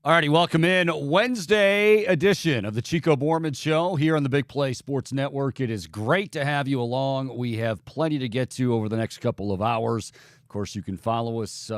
All righty, welcome in Wednesday edition of the Chico Borman Show here on the Big Play Sports Network. It is great to have you along. We have plenty to get to over the next couple of hours. Of course, you can follow us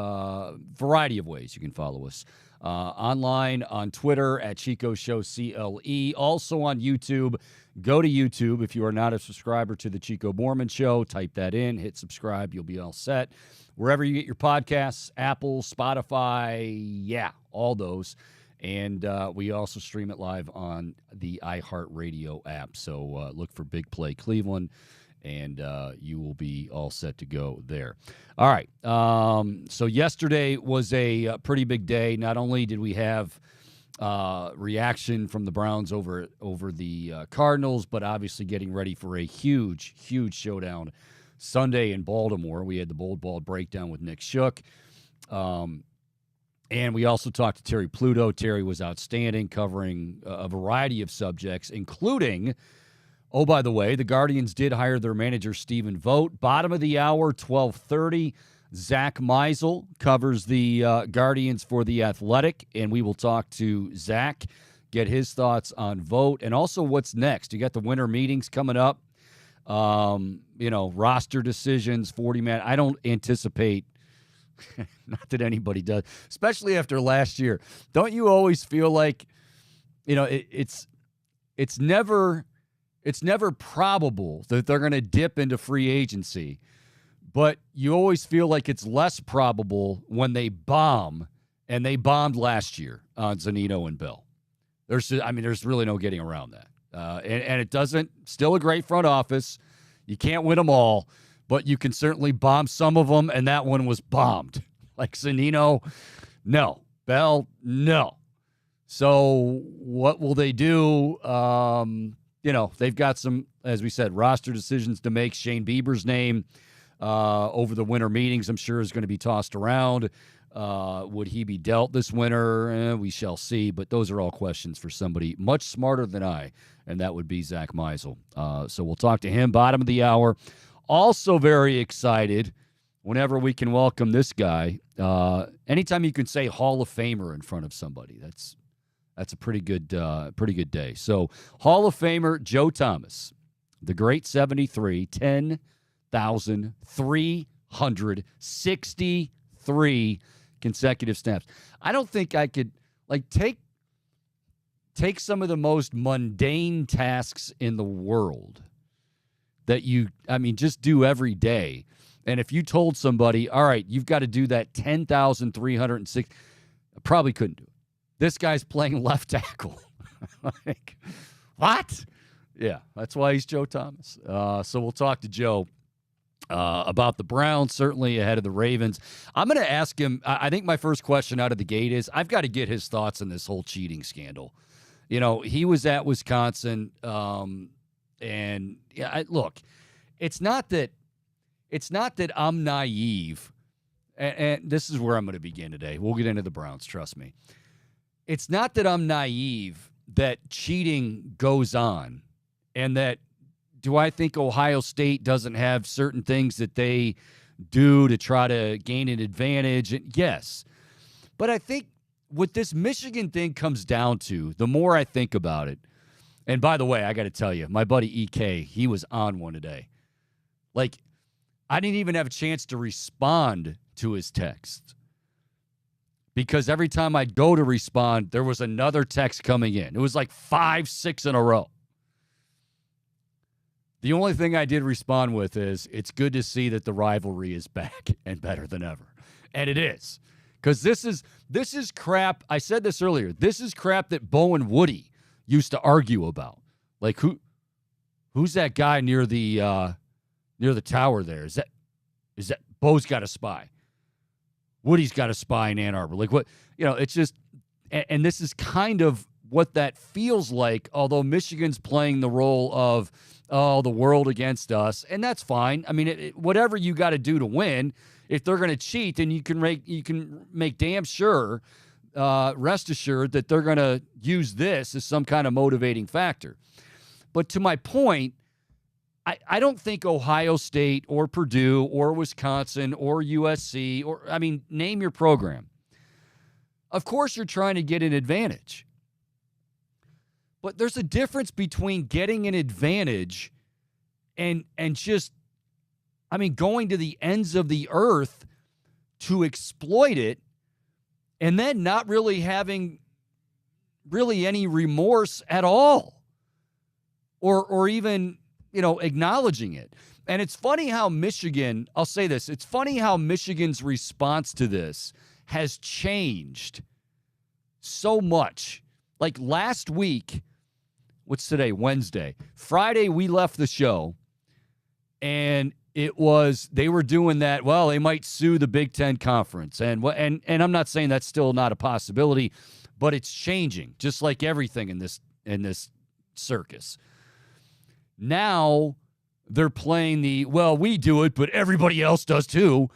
variety of ways. You can follow us online on Twitter at Chico Show CLE. Also on YouTube. Go to YouTube. If you are not a subscriber to the Chico Borman Show, type that in, hit subscribe. You'll be all set. Wherever you get your podcasts, Apple, Spotify, all those. And we also stream it live on the iHeartRadio app. So look for Big Play Cleveland, and you will be all set to go there. All right. So yesterday was a pretty big day. Not only did we have reaction from the Browns over the Cardinals, but obviously getting ready for a huge showdown Sunday in Baltimore. We had the Bold Ball breakdown with Nick Shook. And we also talked to Terry Pluto. Terry was outstanding, covering a variety of subjects, including, oh, by the way, the Guardians did hire their manager, Stephen Vogt. Bottom of the hour, 12:30. Zach Meisel covers the Guardians for The Athletic, and we will talk to Zach, get his thoughts on Vogt, and also what's next. You got the winter meetings coming up. Roster decisions, 40-man. I don't anticipate, not that anybody does, especially after last year. Don't you always feel like, it's never probable that they're going to dip into free agency, but you always feel like it's less probable when they bomb, and they bombed last year on Zunino and Bell. There's really no getting around that. And it doesn't, still a great front office. You can't win them all, but you can certainly bomb some of them, and that one was bombed. Like Zunino, no. Bell, no. So what will they do? They've got some, as we said, roster decisions to make. Shane Bieber's name over the winter meetings, I'm sure, is going to be tossed around. Would he be dealt this winter? We shall see. But those are all questions for somebody much smarter than I, and that would be Zach Meisel. So we'll talk to him bottom of the hour. Also very excited whenever we can welcome this guy. Anytime you can say Hall of Famer in front of somebody, that's a pretty good day. So Hall of Famer Joe Thomas, the great 73, 10,363 consecutive snaps. I don't think I could take some of the most mundane tasks in the world that just do every day. And if you told somebody, all right, you've got to do that 10,306, I probably couldn't do it. This guy's playing left tackle. Like, what? Yeah, that's why he's Joe Thomas. So we'll talk to Joe about the Browns, certainly ahead of the Ravens. I'm going to ask him, I think my first question out of the gate is, I've got to get his thoughts on this whole cheating scandal. He was at Wisconsin, and look, it's not that I'm naive, and this is where I'm going to begin today. We'll get into the Browns, trust me. It's not that I'm naive that cheating goes on, and that do I think Ohio State doesn't have certain things that they do to try to gain an advantage? Yes. But I think what this Michigan thing comes down to, the more I think about it, and by the way, I got to tell you, my buddy EK, he was on one today. Like, I didn't even have a chance to respond to his text because every time I'd go to respond, there was another text coming in. It was like 5, 6 in a row. The only thing I did respond with is, it's good to see that the rivalry is back and better than ever. And it is. Because this is crap. I said this earlier. This is crap that Bo and Woody used to argue about. Like, who's that guy near the tower there? Is that Bo's got a spy? Woody's got a spy in Ann Arbor. Like, what? It's just, and this is kind of what that feels like, although Michigan's playing the role of, the world against us, and that's fine. I mean, whatever you got to do to win, if they're going to cheat, then you can make damn sure, rest assured that they're going to use this as some kind of motivating factor. But to my point, I don't think Ohio State or Purdue or Wisconsin or USC name your program. Of course you're trying to get an advantage. But there's a difference between getting an advantage and just, I mean, going to the ends of the earth to exploit it and then not really having really any remorse at all or even, acknowledging it. And it's funny how Michigan, I'll say this, it's funny how Michigan's response to this has changed so much. Like last week, what's today? Wednesday. Friday, we left the show, and they were doing that, well, they might sue the Big Ten Conference. And I'm not saying that's still not a possibility, but it's changing, just like everything in this circus. Now they're playing we do it, but everybody else does too.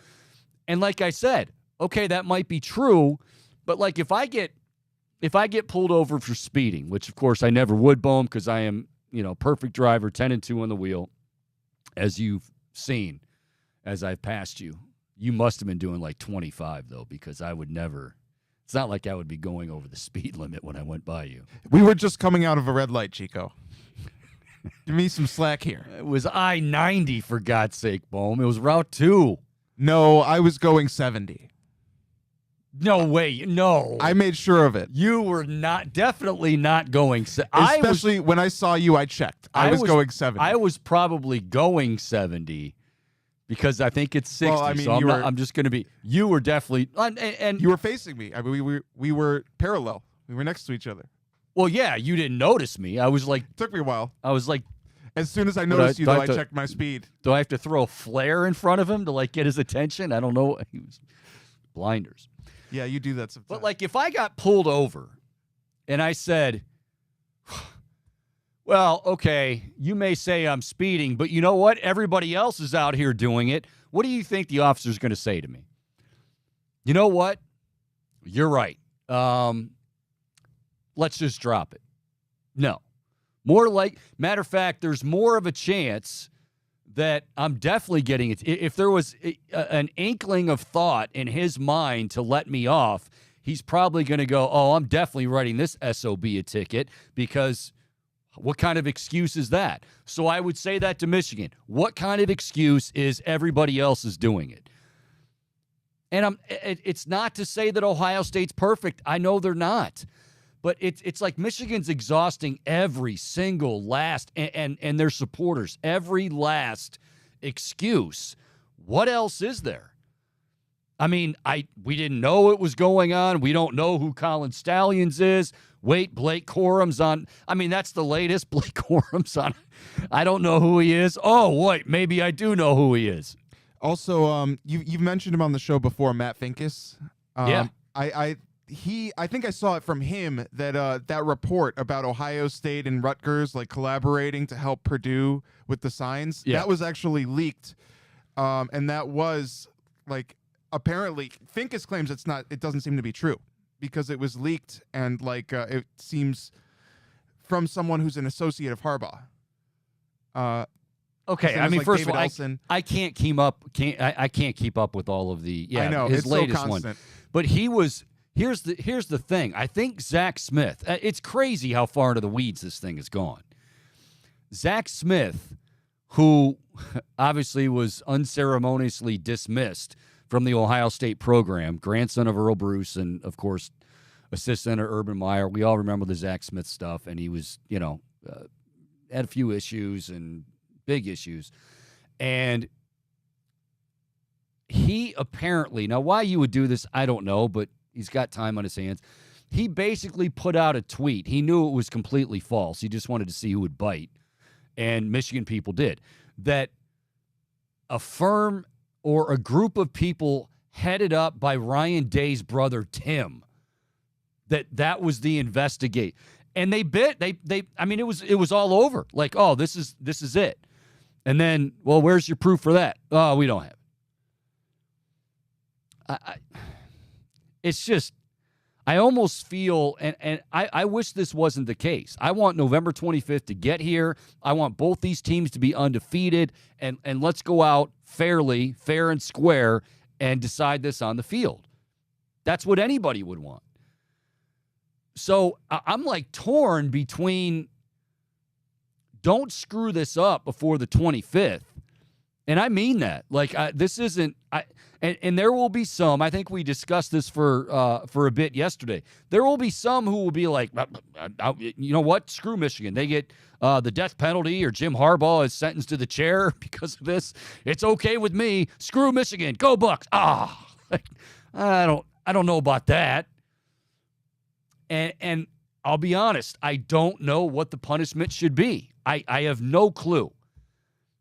And like I said, okay, that might be true, but like if I get pulled over for speeding, which of course I never would, Bohm, because I am, perfect driver, 10-2 on the wheel, as you've seen, as I've passed you. You must have been doing like 25 though, because I would never. It's not like I would be going over the speed limit when I went by you. We were just coming out of a red light, Chico. Give me some slack here. It was I-90, for God's sake, Bohm. It was Route 2. No, I was going 70. No way. No. I made sure of it. You were definitely not going. Especially when I saw you, I checked. I was going 70. I was probably going 70 because I think it's 60. Well, I mean, so I'm just going to be. You were definitely. And you were facing me. I mean, we were parallel. We were next to each other. Well, yeah, you didn't notice me. I was like. It took me a while. I was like. As soon as I noticed you, I checked my speed. Do I have to throw a flare in front of him to like get his attention? I don't know. He was blinders. Yeah, you do that sometimes. But like if I got pulled over and I said, well, okay, you may say I'm speeding, but you know what? Everybody else is out here doing it. What do you think the officer's going to say to me? You know what? You're right. Let's just drop it. No. Matter of fact, there's more of a chance that I'm definitely getting it. If there was an inkling of thought in his mind to let me off, he's probably going to go, oh, I'm definitely writing this SOB a ticket because what kind of excuse is that? So I would say that to Michigan. What kind of excuse is everybody else is doing it? And it's not to say that Ohio State's perfect. I know they're not. But it's like Michigan's exhausting every single last, and their supporters, every last excuse. What else is there? I mean, we didn't know it was going on. We don't know who Colin Stallions is. Wait, Blake Corum's on. I mean, that's the latest. Blake Corum's on. I don't know who he is. Oh, wait, maybe I do know who he is. Also, you've mentioned him on the show before, Matt Finkes. Yeah. I think I saw it from him that report about Ohio State and Rutgers like collaborating to help Purdue with the signs. Yeah. That was actually leaked, and that was like apparently Finkes claims it doesn't seem to be true because it was leaked and like it seems from someone who's an associate of Harbaugh. Okay, I mean, like first David of all, Elson. I can't keep up. I can't keep up with all of the. Yeah, I know his it's latest so constant. one. But he was. Here's the thing. I think Zach Smith. It's crazy how far into the weeds this thing has gone. Zach Smith, who obviously was unceremoniously dismissed from the Ohio State program, grandson of Earl Bruce, and of course, assistant of Urban Meyer. We all remember the Zach Smith stuff, and he was, had a few issues and big issues, and he apparently, now why you would do this, I don't know, but he's got time on his hands. He basically put out a tweet. He knew it was completely false. He just wanted to see who would bite. And Michigan people did. That a firm or a group of people headed up by Ryan Day's brother, Tim, that was the investigate. And they I mean, it was all over. Like, oh, this is it. And then, well, where's your proof for that? Oh, we don't have it. It's just, I almost feel, and I wish this wasn't the case. I want November 25th to get here. I want both these teams to be undefeated, and let's go out fair and square, and decide this on the field. That's what anybody would want. So I'm like torn between don't screw this up before the 25th. And I mean that. Like, this isn't and there will be some, I think we discussed this for a bit yesterday. There will be some who will be like, you know what? Screw Michigan. They get the death penalty, or Jim Harbaugh is sentenced to the chair because of this. It's okay with me. Screw Michigan. Go Bucks. I don't know about that. And I'll be honest, I don't know what the punishment should be. I have no clue.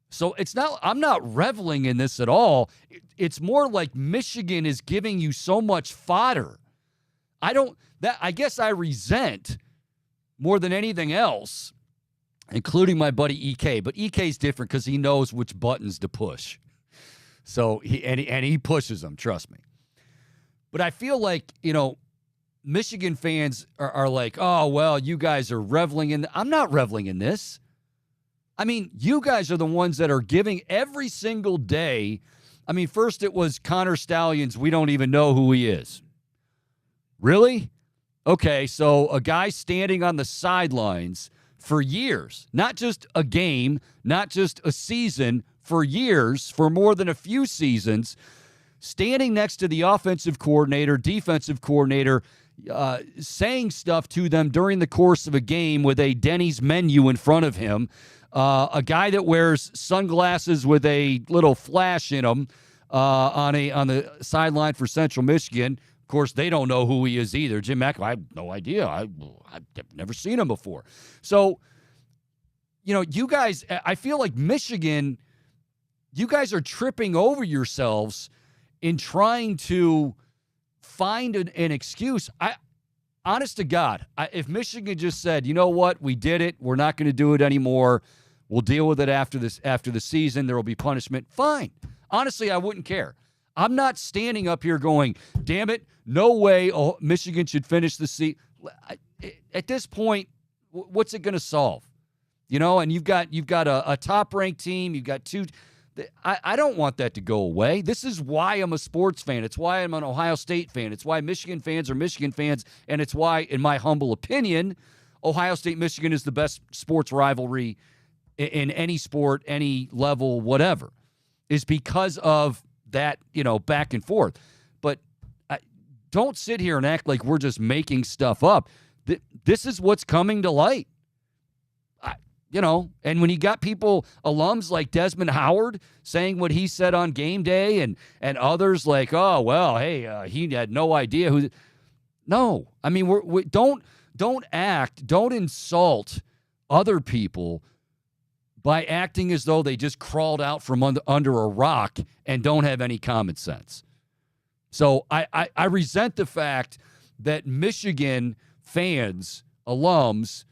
So I'm not reveling in this at all. It's more like Michigan is giving you so much fodder. I guess I resent more than anything else, including my buddy EK. But EK's different because he knows which buttons to push. So he pushes them, trust me. But I feel like, Michigan fans are like, oh, well, you guys are reveling in. I'm not reveling in this. I mean, you guys are the ones that are giving every single day. I mean, first it was Connor Stallions. We don't even know who he is. Really? Okay, so a guy standing on the sidelines for years, not just a game, not just a season, for years, for more than a few seasons, standing next to the offensive coordinator, defensive coordinator, saying stuff to them during the course of a game with a Denny's menu in front of him. A guy that wears sunglasses with a little flash in them on the sideline for Central Michigan. Of course, they don't know who he is either. Jim McElwain, I have no idea. I've never seen him before. So, you guys, I feel like Michigan, you guys are tripping over yourselves in trying to find an excuse. Honest to God, if Michigan just said, you know what, we did it, we're not going to do it anymore, we'll deal with it after the season, there will be punishment, fine. Honestly, I wouldn't care. I'm not standing up here going, damn it, no way Michigan should finish the season. At this point, what's it going to solve? And you've got a top-ranked team, you've got two. I don't want that to go away. This is why I'm a sports fan. It's why I'm an Ohio State fan. It's why Michigan fans are Michigan fans. And it's why, in my humble opinion, Ohio State-Michigan is the best sports rivalry in any sport, any level, whatever, is because of that, back and forth. But don't sit here and act like we're just making stuff up. This is what's coming to light. And when you got alums like Desmond Howard saying what he said on game day and others like, oh, well, hey, he had no idea who. No, I mean, we don't insult other people by acting as though they just crawled out from under a rock and don't have any common sense. So I resent the fact that Michigan fans, alums,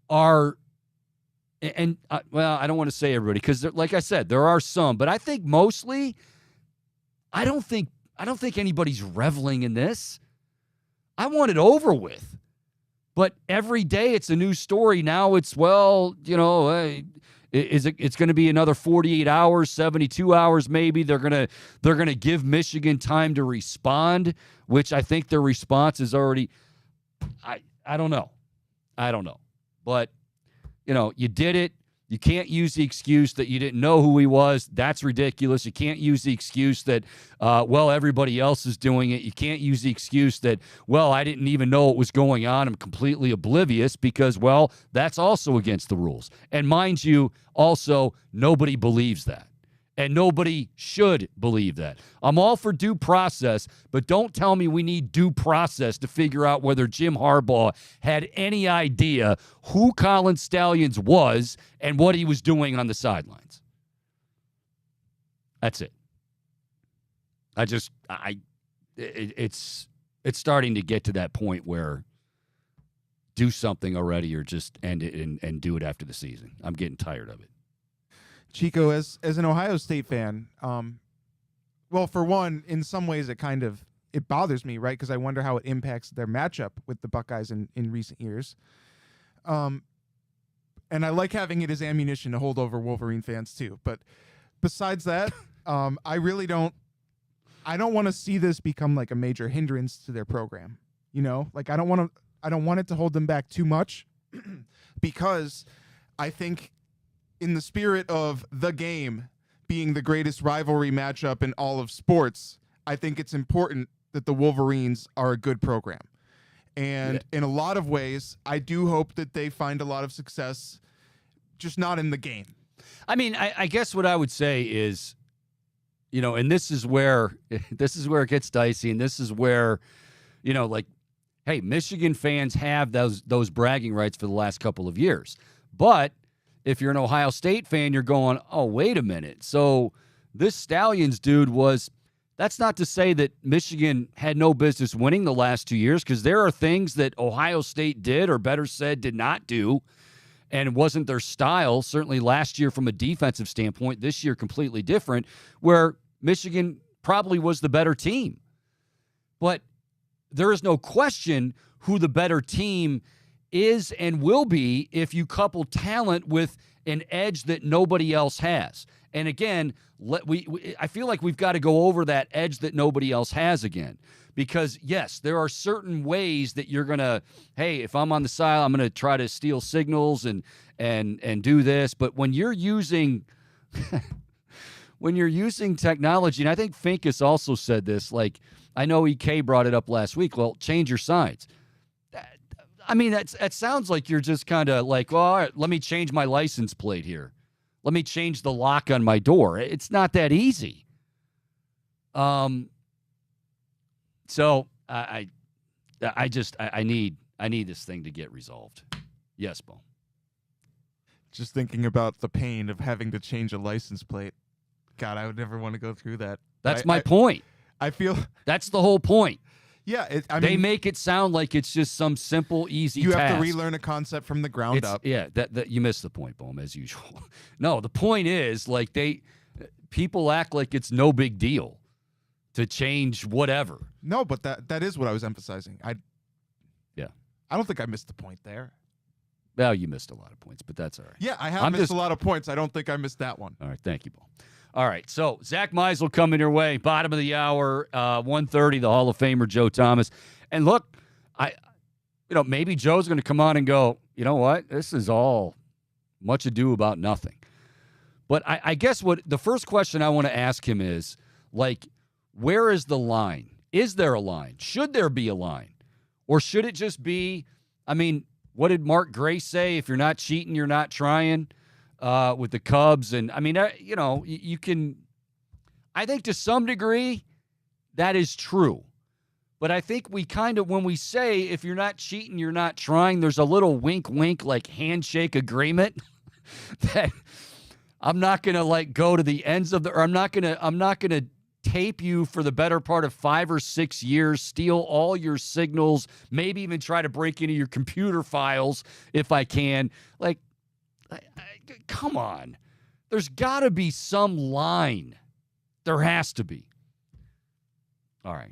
are. And, I don't want to say everybody because, like I said, there are some. But I think mostly, I don't think anybody's reveling in this. I want it over with. But every day it's a new story. Now it's, it's going to be another 48 hours, 72 hours maybe. They're going to give Michigan time to respond, which I think their response is already I don't know. But you did it. You can't use the excuse that you didn't know who he was. That's ridiculous. You can't use the excuse that, everybody else is doing it. You can't use the excuse that, I didn't even know what was going on. I'm completely oblivious because, that's also against the rules. And mind you, also, nobody believes that. And nobody should believe that. I'm all for due process, but don't tell me we need due process to figure out whether Jim Harbaugh had any idea who Colin Stallions was and what he was doing on the sidelines. That's it. It's starting to get to that point where do something already or just end it and do it after the season. I'm getting tired of it. Chico, as an Ohio State fan, for one, in some ways it bothers me, right? Because I wonder how it impacts their matchup with the Buckeyes in recent years. And I like having it as ammunition to hold over Wolverine fans too. But besides that, I don't want to see this become like a major hindrance to their program. I don't want to. want it to hold them back too much because I think in the spirit of the game being the greatest rivalry matchup in all of sports, I think it's important that the Wolverines are a good program. And in a lot of ways, I do hope that they find a lot of success, just not in the game. I mean, I guess what I would say is, and this is where it gets dicey, and this is where, like, hey, Michigan fans have those bragging rights for the last couple of years. But if you're an Ohio State fan, you're going, oh, wait a minute. So this Stallions dude that's not to say that Michigan had no business winning the last 2 years, because there are things that Ohio State did, or better said, did not do, and it wasn't their style. Certainly last year from a defensive standpoint, this year completely different, where Michigan probably was the better team. But there is no question who the better team is and will be if you couple talent with an edge that nobody else has. And again, I feel like we've got to go over that edge that nobody else has again. Because, yes, there are certain ways that you're going to, hey, if I'm on the side, I'm going to try to steal signals and do this. But when you're using technology, and I think Finkus also said this, like, I know EK brought it up last week, well, change your signs. I mean, that sounds like you're just kind of like, well, all right, let me change my license plate here. Let me change the lock on my door. It's not that easy. So I need this thing to get resolved. Yes, Bo. Just thinking about the pain of having to change a license plate. God, I would never want to go through that. That's my point. I feel that's the whole point. Yeah, they make it sound like it's just some simple, easy task. You have to relearn a concept from the ground up. Yeah, that you missed the point, Bohm, as usual. No, the point is, like, people act like it's no big deal to change whatever. No, but that is what I was emphasizing. I don't think I missed the point there. Well, you missed a lot of points, but that's all right. Yeah, I have missed a lot of points. I don't think I missed that one. All right, thank you, Bohm. All right, so Zach Meisel coming your way, bottom of the hour, 1:30, the Hall of Famer Joe Thomas. And look, maybe Joe's going to come on and go, you know what, this is all much ado about nothing. But I guess what the first question I want to ask him is, like, where is the line? Is there a line? Should there be a line? Or should it just be, I mean, what did Mark Gray say? If you're not cheating, you're not trying. With the Cubs. And, I mean, you can – I think to some degree that is true. But I think we kind of – when we say if you're not cheating, you're not trying, there's a little wink, like handshake agreement that I'm not going to, like, go to the ends of the – or I'm not going to tape you for the better part of 5 or 6 years, steal all your signals, maybe even try to break into your computer files if I can. Like, come on. There's got to be some line. There has to be. All right.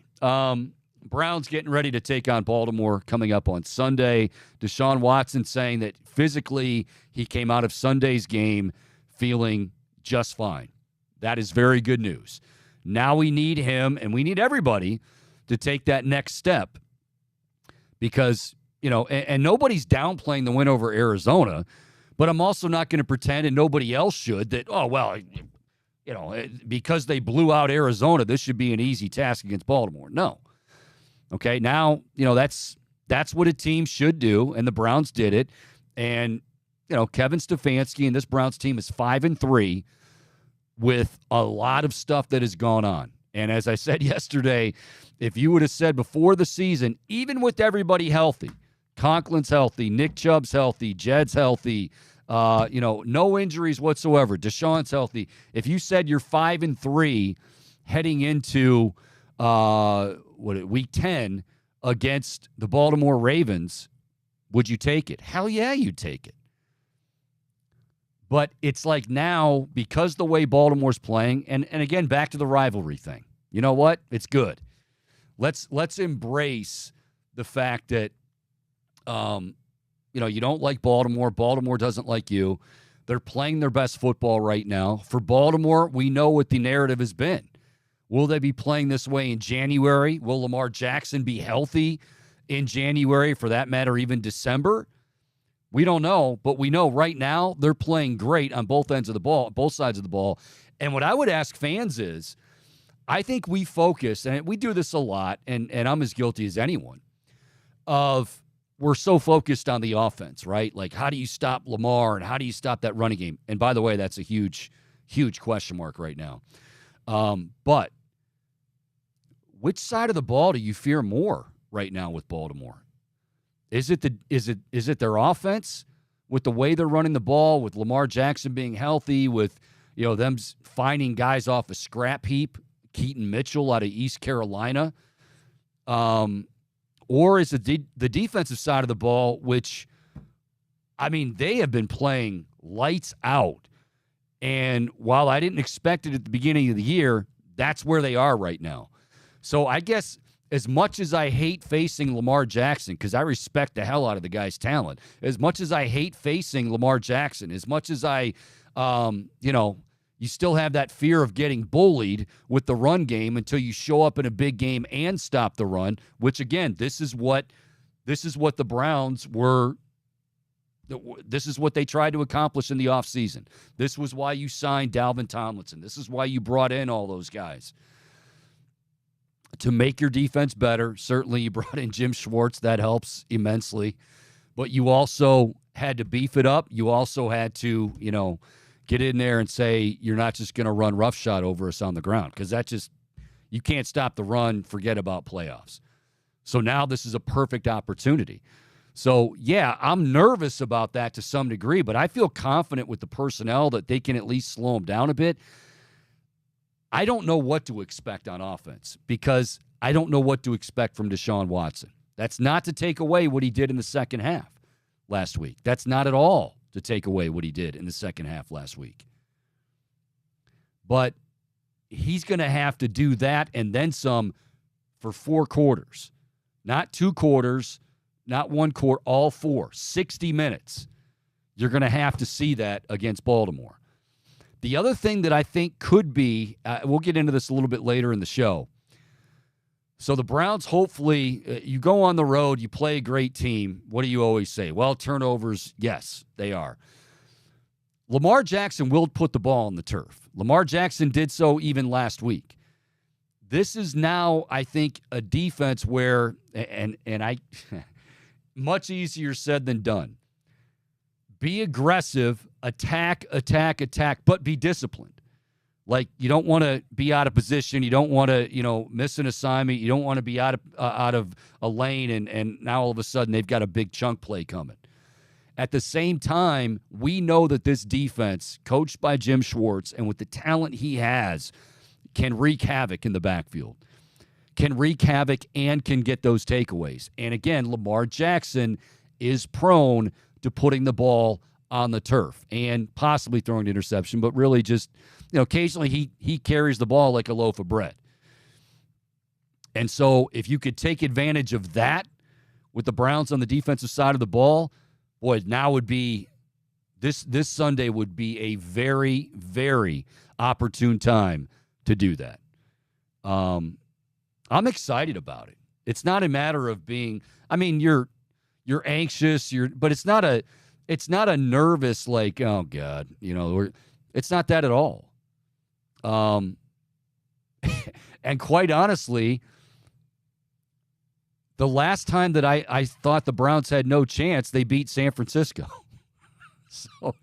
Browns getting ready to take on Baltimore coming up on Sunday. Deshaun Watson saying that physically he came out of Sunday's game feeling just fine. That is very good news. Now we need him, and we need everybody to take that next step because, and nobody's downplaying the win over Arizona. But I'm also not going to pretend, and nobody else should, that, oh, well, because they blew out Arizona, this should be an easy task against Baltimore. No. Okay, now, that's what a team should do, and the Browns did it. And, Kevin Stefanski and this Browns team is 5-3 with a lot of stuff that has gone on. And as I said yesterday, if you would have said before the season, even with everybody healthy, Conklin's healthy, Nick Chubb's healthy, Jed's healthy, no injuries whatsoever. Deshaun's healthy. If you said you're 5-3 heading into week 10 against the Baltimore Ravens, would you take it? Hell yeah, you'd take it. But it's like now, because the way Baltimore's playing, and again, back to the rivalry thing. You know what? It's good. Let's embrace the fact that you don't like Baltimore. Baltimore doesn't like you. They're playing their best football right now. For Baltimore, we know what the narrative has been. Will they be playing this way in January? Will Lamar Jackson be healthy in January, for that matter, even December? We don't know, but we know right now they're playing great on both ends of the ball, both sides of the ball. And what I would ask fans is, I think we focus, and we do this a lot, and I'm as guilty as anyone, of we're so focused on the offense, right? Like, how do you stop Lamar and how do you stop that running game? And by the way, that's a huge, huge question mark right now. But which side of the ball do you fear more right now with Baltimore? Is it their offense with the way they're running the ball, with Lamar Jackson being healthy, with them finding guys off a scrap heap, Keaton Mitchell out of East Carolina? Or is it the defensive side of the ball, which, I mean, they have been playing lights out. And while I didn't expect it at the beginning of the year, that's where they are right now. So I guess as much as I hate facing Lamar Jackson, because I respect the hell out of the guy's talent, as much as I hate facing Lamar Jackson, as much as I, you still have that fear of getting bullied with the run game until you show up in a big game and stop the run, which, again, this is what the Browns were. This is what they tried to accomplish in the offseason. This was why you signed Dalvin Tomlinson. This is why you brought in all those guys. To make your defense better. Certainly you brought in Jim Schwartz. That helps immensely. But you also had to beef it up. You also had to, get in there and say you're not just going to run roughshod over us on the ground, because you can't stop the run, forget about playoffs. So now this is a perfect opportunity. So, yeah, I'm nervous about that to some degree, but I feel confident with the personnel that they can at least slow them down a bit. I don't know what to expect on offense because I don't know what to expect from Deshaun Watson. That's not to take away what he did in the second half last week. That's not at all to take away what he did in the second half last week. But he's going to have to do that and then some for 4 quarters. Not 2 quarters, not 1 quarter, all 4. 60 minutes. You're going to have to see that against Baltimore. The other thing that I think could be, we'll get into this a little bit later in the show. So the Browns, hopefully, you go on the road, you play a great team. What do you always say? Well, turnovers, yes, they are. Lamar Jackson will put the ball on the turf. Lamar Jackson did so even last week. This is now, I think, a defense where, and I, much easier said than done. Be aggressive, attack, but be disciplined. Like, you don't want to be out of position. You don't want to, miss an assignment. You don't want to be out of a lane, and now all of a sudden they've got a big chunk play coming. At the same time, we know that this defense, coached by Jim Schwartz, and with the talent he has, can wreak havoc in the backfield. Can wreak havoc and can get those takeaways. And again, Lamar Jackson is prone to putting the ball on the turf and possibly throwing an interception, but really just, occasionally he carries the ball like a loaf of bread. And so if you could take advantage of that with the Browns on the defensive side of the ball, boy, now would be this Sunday would be a very, very opportune time to do that. I'm excited about it. It's not a matter of being, you're anxious, but it's not a nervous, like, oh God, it's not that at all. And quite honestly, the last time that I thought the Browns had no chance, they beat San Francisco. So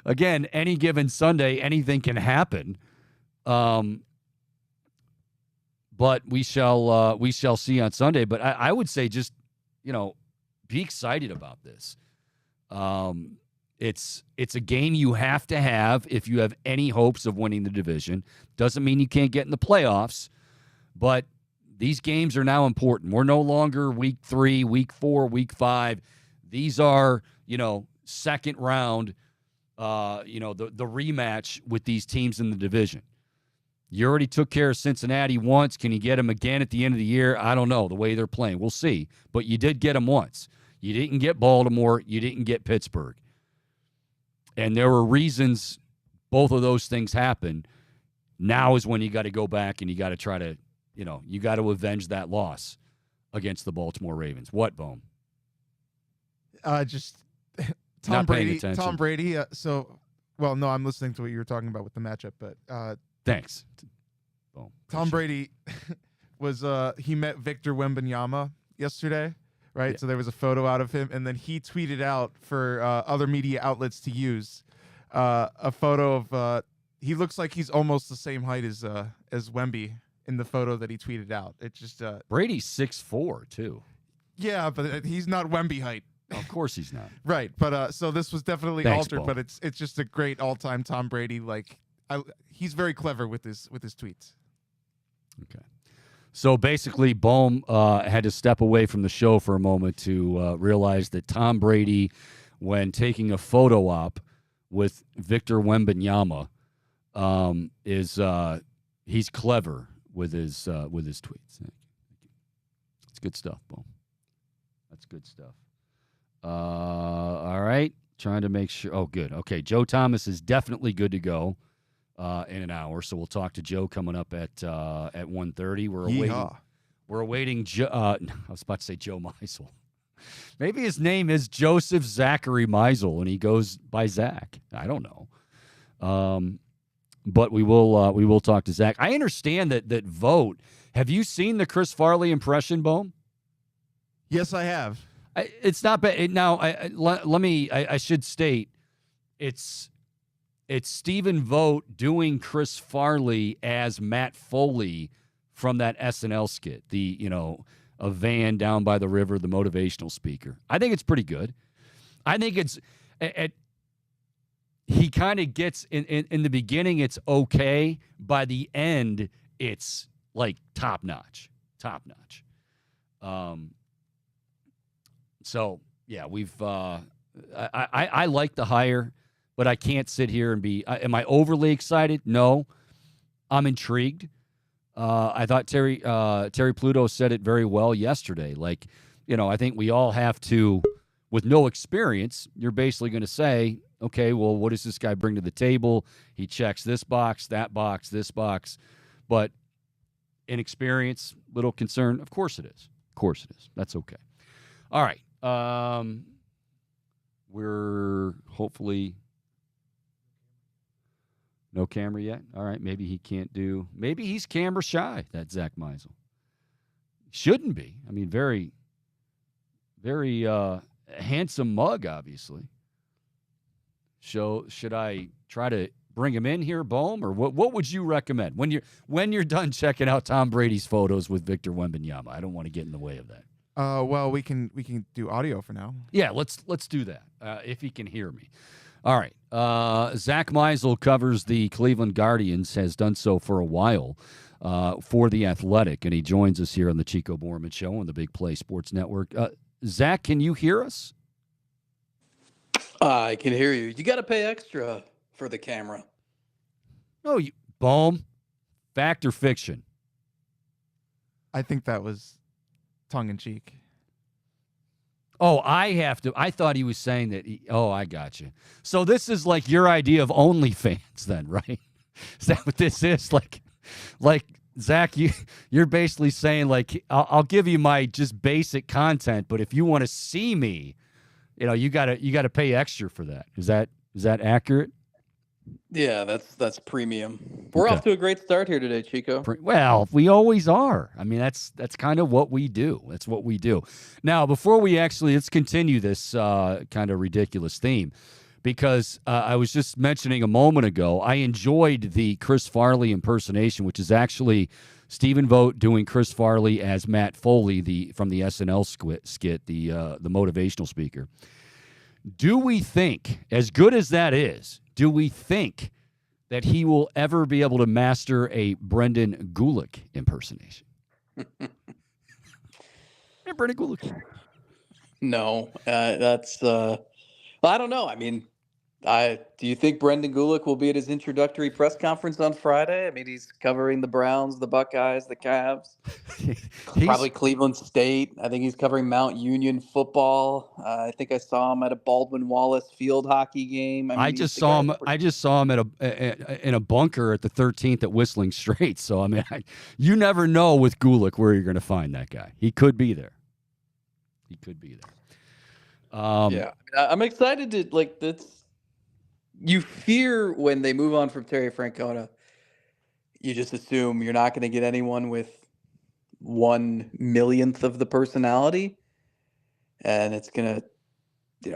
again, any given Sunday, anything can happen. But we shall see on Sunday. But I would say just, be excited about this. It's a game you have to have if you have any hopes of winning the division. Doesn't mean you can't get in the playoffs, but these games are now important. We're no longer week 3, week 4, week 5. These are, second round, the rematch with these teams in the division. You already took care of Cincinnati once. Can you get them again at the end of the year? I don't know, the way they're playing. We'll see. But you did get them once. You didn't get Baltimore. You didn't get Pittsburgh. And there were reasons both of those things happened. Now is when you got to go back and you got to try to, you got to avenge that loss against the Baltimore Ravens. What, Bohm? Just Tom Not paying Brady. attention. Tom Brady. Well, no, I'm listening to what you were talking about with the matchup, but Thanks. Boom. Tom Brady was he met Victor Wembanyama yesterday, right? Yeah. So there was a photo out of him, and then he tweeted out for other media outlets to use a photo of he looks like he's almost the same height as Wemby in the photo that he tweeted out. It just Brady's 6'4", too. yeah, but he's not Wemby height. Of course he's not. Right, but so this was definitely Thanks, altered, Bo. but it's just a great all-time Tom Brady. Like, he's very clever with his tweets. Okay. So basically, Bohm had to step away from the show for a moment to realize that Tom Brady, when taking a photo op with Victor Wembanyama, he's clever with his tweets. It's good stuff, Bohm. That's good stuff. All right. Trying to make sure. Oh, good. Okay. Joe Thomas is definitely good to go in an hour. So we'll talk to Joe coming up at 1:30. We're awaiting Joe. I was about to say Joe Meisel. Maybe his name is Joseph Zachary Meisel and he goes by Zach. I don't know. But we will talk to Zach. I understand that Vote. Have you seen the Chris Farley impression, Bohm? Yes, I have. It's not bad. Now, I should state, it's Stephen Vogt doing Chris Farley as Matt Foley from that SNL skit, a van down by the river, the motivational speaker. I think it's pretty good. I think he kind of gets, in the beginning, it's okay. By the end, it's like top notch. So, yeah, I like the hire, but I can't sit here and am I overly excited? No. I'm intrigued. I thought Terry Pluto said it very well yesterday. Like, I think we all have to, with no experience, you're basically going to say, okay, well, what does this guy bring to the table? He checks this box, that box, this box. But inexperience, little concern. Of course it is. That's okay. All right. We're hopefully no camera yet. All right. Maybe he's camera shy, that Zach Meisel. Shouldn't be. I mean, very, very handsome mug, obviously. So should I try to bring him in here, Bohm, or what would you recommend when you're done checking out Tom Brady's photos with Victor Wembanyama? I don't want to get in the way of that. Well, we can do audio for now. Yeah, let's do that if he can hear me. All right. Zach Meisel covers the Cleveland Guardians, has done so for a while for The Athletic, and he joins us here on the Chico Borman Show on the Big Play Sports Network. Zach, can you hear us? I can hear you. You got to pay extra for the camera. No, Bohm. Fact or fiction? I think that was tongue-in-cheek. Oh, I thought he was saying that. I got you. So this is like your idea of OnlyFans then, right? Is that what this is? Like Zach, you're basically saying, like, I'll give you my just basic content, but if you want to see me, you gotta pay extra for that. Is that accurate? Yeah, that's premium. We're off to a great start here today, Chico. Well, we always are. I mean, that's kind of what we do. That's what we do. Now, before let's continue this kind of ridiculous theme, because I was just mentioning a moment ago, I enjoyed the Chris Farley impersonation, which is actually Stephen Vogt doing Chris Farley as Matt Foley, from the SNL skit, the motivational speaker. Do we think, as good as that is, do we think that he will ever be able to master a Brendan Gulick impersonation? Brendan Gulick. No, that's. I don't know. I mean, Do you think Brendan Gulick will be at his introductory press conference on Friday? I mean, he's covering the Browns, the Buckeyes, the Cavs, He's probably Cleveland State. I think he's covering Mount Union football. I think I saw him at a Baldwin Wallace field hockey game. I I mean, just the saw guy's him. I just saw him at in a bunker at the 13th at Whistling Straits. So I mean, you never know with Gulick where you're going to find that guy. He could be there. He could be there. yeah. I'm excited to like that's. You fear when they move on from Terry Francona. You just assume you're not going to get anyone with 1/1,000,000th of the personality, and it's gonna,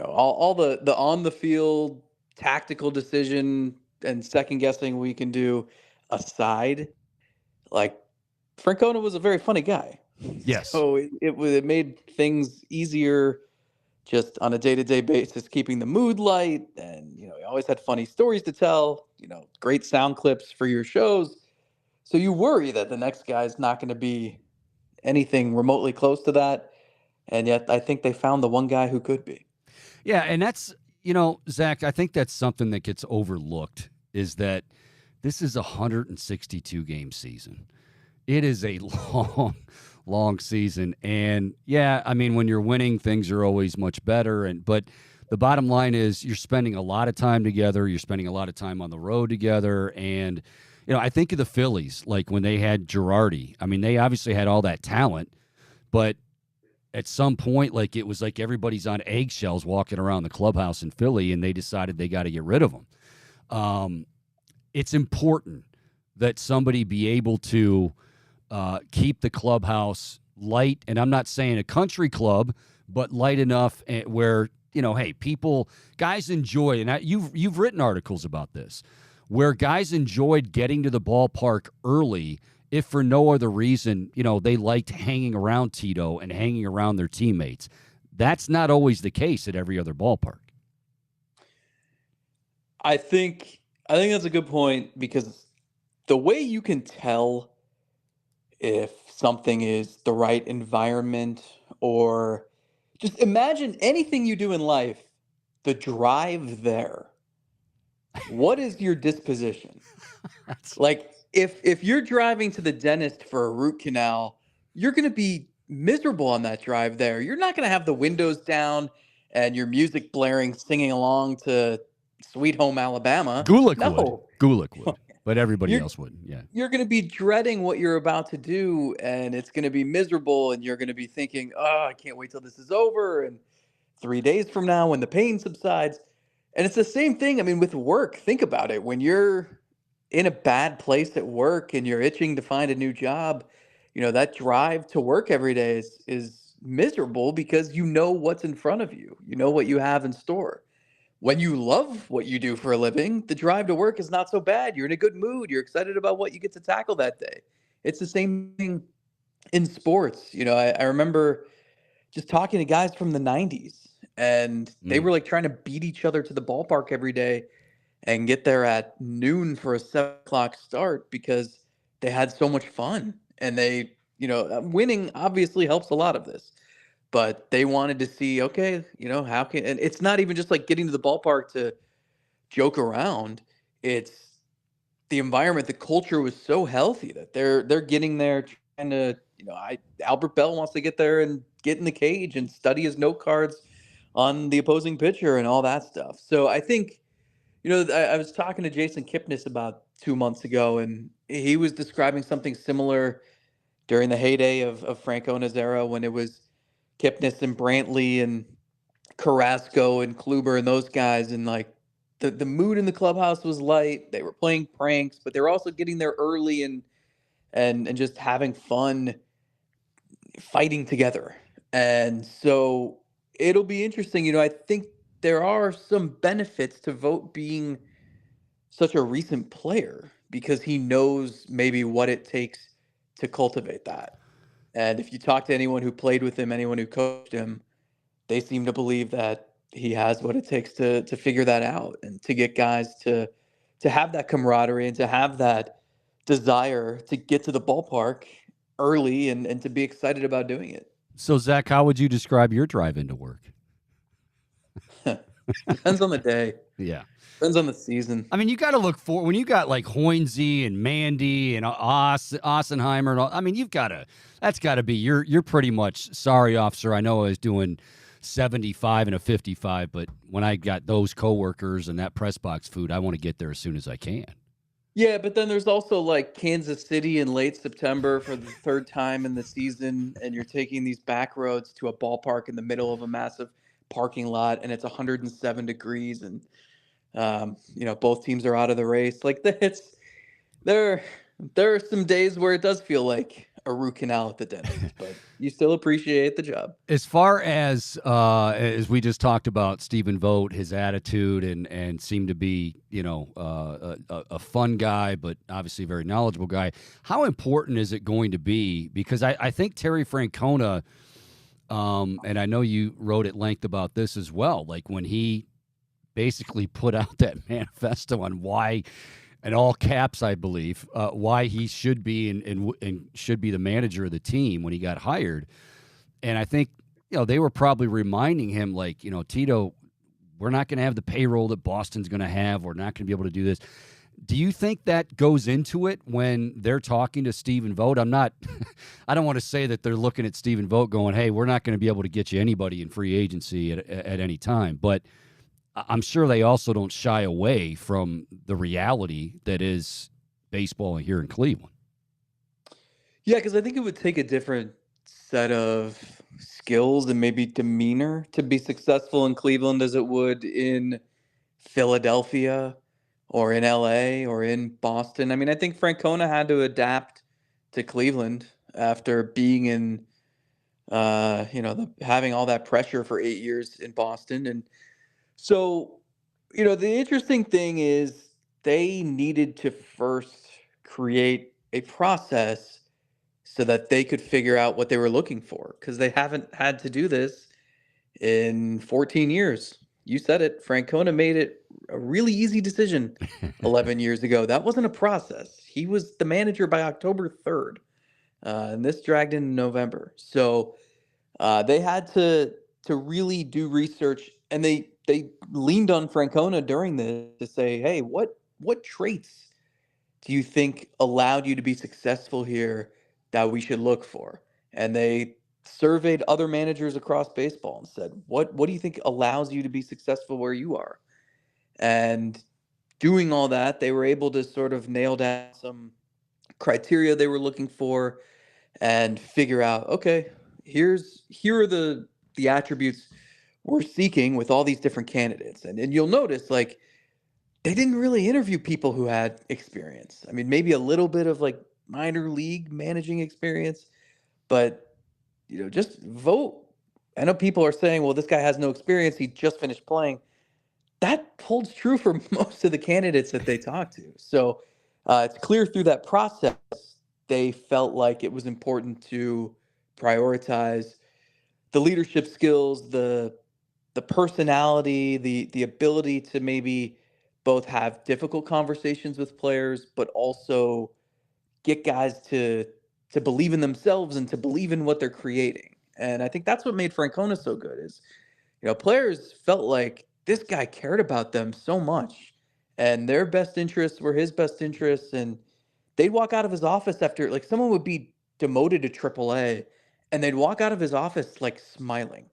all the on the field tactical decision and second guessing we can do aside. Like Francona was a very funny guy, Yes. so it made things easier just on a day-to-day basis, keeping the mood light, and he always had funny stories to tell. Great sound clips for your shows. So you worry that the next guy's not going to be anything remotely close to that. And yet I think they found the one guy who could be. Yeah, and that's Zach. I think that's something that gets overlooked is that this is a 162 game season. It is a long season, and yeah, I mean when you're winning, things are always much better. But the bottom line is you're spending a lot of time together. You're spending a lot of time on the road together, and I think of the Phillies, like when they had Girardi. I mean, they obviously had all that talent, but at some point, like it was like everybody's on eggshells walking around the clubhouse in Philly, and they decided they got to get rid of them. It's important that somebody be able to keep the clubhouse light, and I'm not saying a country club, but light enough where hey, guys enjoy, and you've written articles about this, where guys enjoyed getting to the ballpark early. If for no other reason, they liked hanging around Tito and hanging around their teammates. That's not always the case at every other ballpark. I think that's a good point, because the way you can tell if something is the right environment, or just imagine anything you do in life, the drive there. What is your disposition? Like if you're driving to the dentist for a root canal, you're going to be miserable on that drive there. You're not going to have the windows down and your music blaring, singing along to Sweet Home Alabama. Gulick would, but everybody You're else wouldn't. Yeah. you're going to be dreading what you're about to do, and it's going to be miserable, and you're going to be thinking, "Oh, I can't wait till this is over, and 3 days from now when the pain subsides." And it's the same thing, I mean, with work. Think about it. When you're in a bad place at work and you're itching to find a new job, that drive to work every day is miserable, because you know what's in front of you. You know what you have in store. When you love what you do for a living, the drive to work is not so bad. You're in a good mood. You're excited about what you get to tackle that day. It's the same thing in sports. I remember just talking to guys from the 90s, and they were like trying to beat each other to the ballpark every day and get there at noon for a 7 o'clock start, because they had so much fun. And winning obviously helps a lot of this, but they wanted to see, okay, how can, and it's not even just like getting to the ballpark to joke around. It's the environment, the culture was so healthy that they're getting there trying to, Albert Bell wants to get there and get in the cage and study his note cards on the opposing pitcher and all that stuff. So I think, I was talking to Jason Kipnis about 2 months ago, and he was describing something similar during the heyday of Francona's era, when it was Kipnis and Brantley and Carrasco and Kluber and those guys, and like the mood in the clubhouse was light. They were playing pranks, but they were also getting there early and just having fun fighting together. And so it'll be interesting. I think there are some benefits to Vogt being such a recent player, because he knows maybe what it takes to cultivate that. And if you talk to anyone who played with him, anyone who coached him, they seem to believe that he has what it takes to figure that out, and to get guys to have that camaraderie and to have that desire to get to the ballpark early, and to be excited about doing it. So, Zach, how would you describe your drive into work? Depends on the day. Yeah. Depends on the season. I mean, you got to look for when you got like Hoynesy and Mandy and Ossenheimer and all. I mean, that's got to be you're pretty much sorry, officer. I know I was doing 75 and a 55, but when I got those coworkers and that press box food, I want to get there as soon as I can. Yeah, but then there's also like Kansas City in late September for the third time in the season, and you're taking these back roads to a ballpark in the middle of a massive parking lot, and it's 107 degrees, and both teams are out of the race. Like there there are some days where it does feel like a root canal at the dentist, but you still appreciate the job. As far as we just talked about Stephen Vogt, his attitude and seemed to be, a fun guy, but obviously a very knowledgeable guy. How important is it going to be? Because I think Terry Francona, and I know you wrote at length about this as well, like when he basically put out that manifesto on why, in all caps, I believe, why he should be and should be the manager of the team when he got hired. And I think, they were probably reminding him, like, Tito, we're not going to have the payroll that Boston's going to have. We're not going to be able to do this. Do you think that goes into it when they're talking to Stephen Vogt? I don't want to say that they're looking at Stephen Vogt going, hey, we're not going to be able to get you anybody in free agency at any time. But I'm sure they also don't shy away from the reality that is baseball here in Cleveland. Yeah, because I think it would take a different set of skills and maybe demeanor to be successful in Cleveland as it would in Philadelphia or in LA or in Boston. I mean, I think Francona had to adapt to Cleveland after being in, having all that pressure for 8 years in Boston. And so, the interesting thing is they needed to first create a process so that they could figure out what they were looking for, because they haven't had to do this in 14 years. You said it. Francona made it a really easy decision 11 years ago. That wasn't a process. He was the manager by October 3rd, and this dragged into November. So they had to really do research, and they leaned on Francona during this to say, hey, what traits do you think allowed you to be successful here that we should look for? And they surveyed other managers across baseball and said, what do you think allows you to be successful where you are? And doing all that, they were able to sort of nail down some criteria they were looking for and figure out, okay, here are the attributes we're seeking with all these different candidates. And you'll notice, like, they didn't really interview people who had experience. I mean, maybe a little bit of like minor league managing experience, but just vote. I know people are saying, well, this guy has no experience. He just finished playing. That holds true for most of the candidates that they talked to. So it's clear through that process, they felt like it was important to prioritize the leadership skills, the personality, the ability to maybe both have difficult conversations with players, but also get guys to believe in themselves and to believe in what they're creating. And I think that's what made Francona so good is, players felt like this guy cared about them so much and their best interests were his best interests. And they'd walk out of his office after, like, someone would be demoted to AAA and they'd walk out of his office like smiling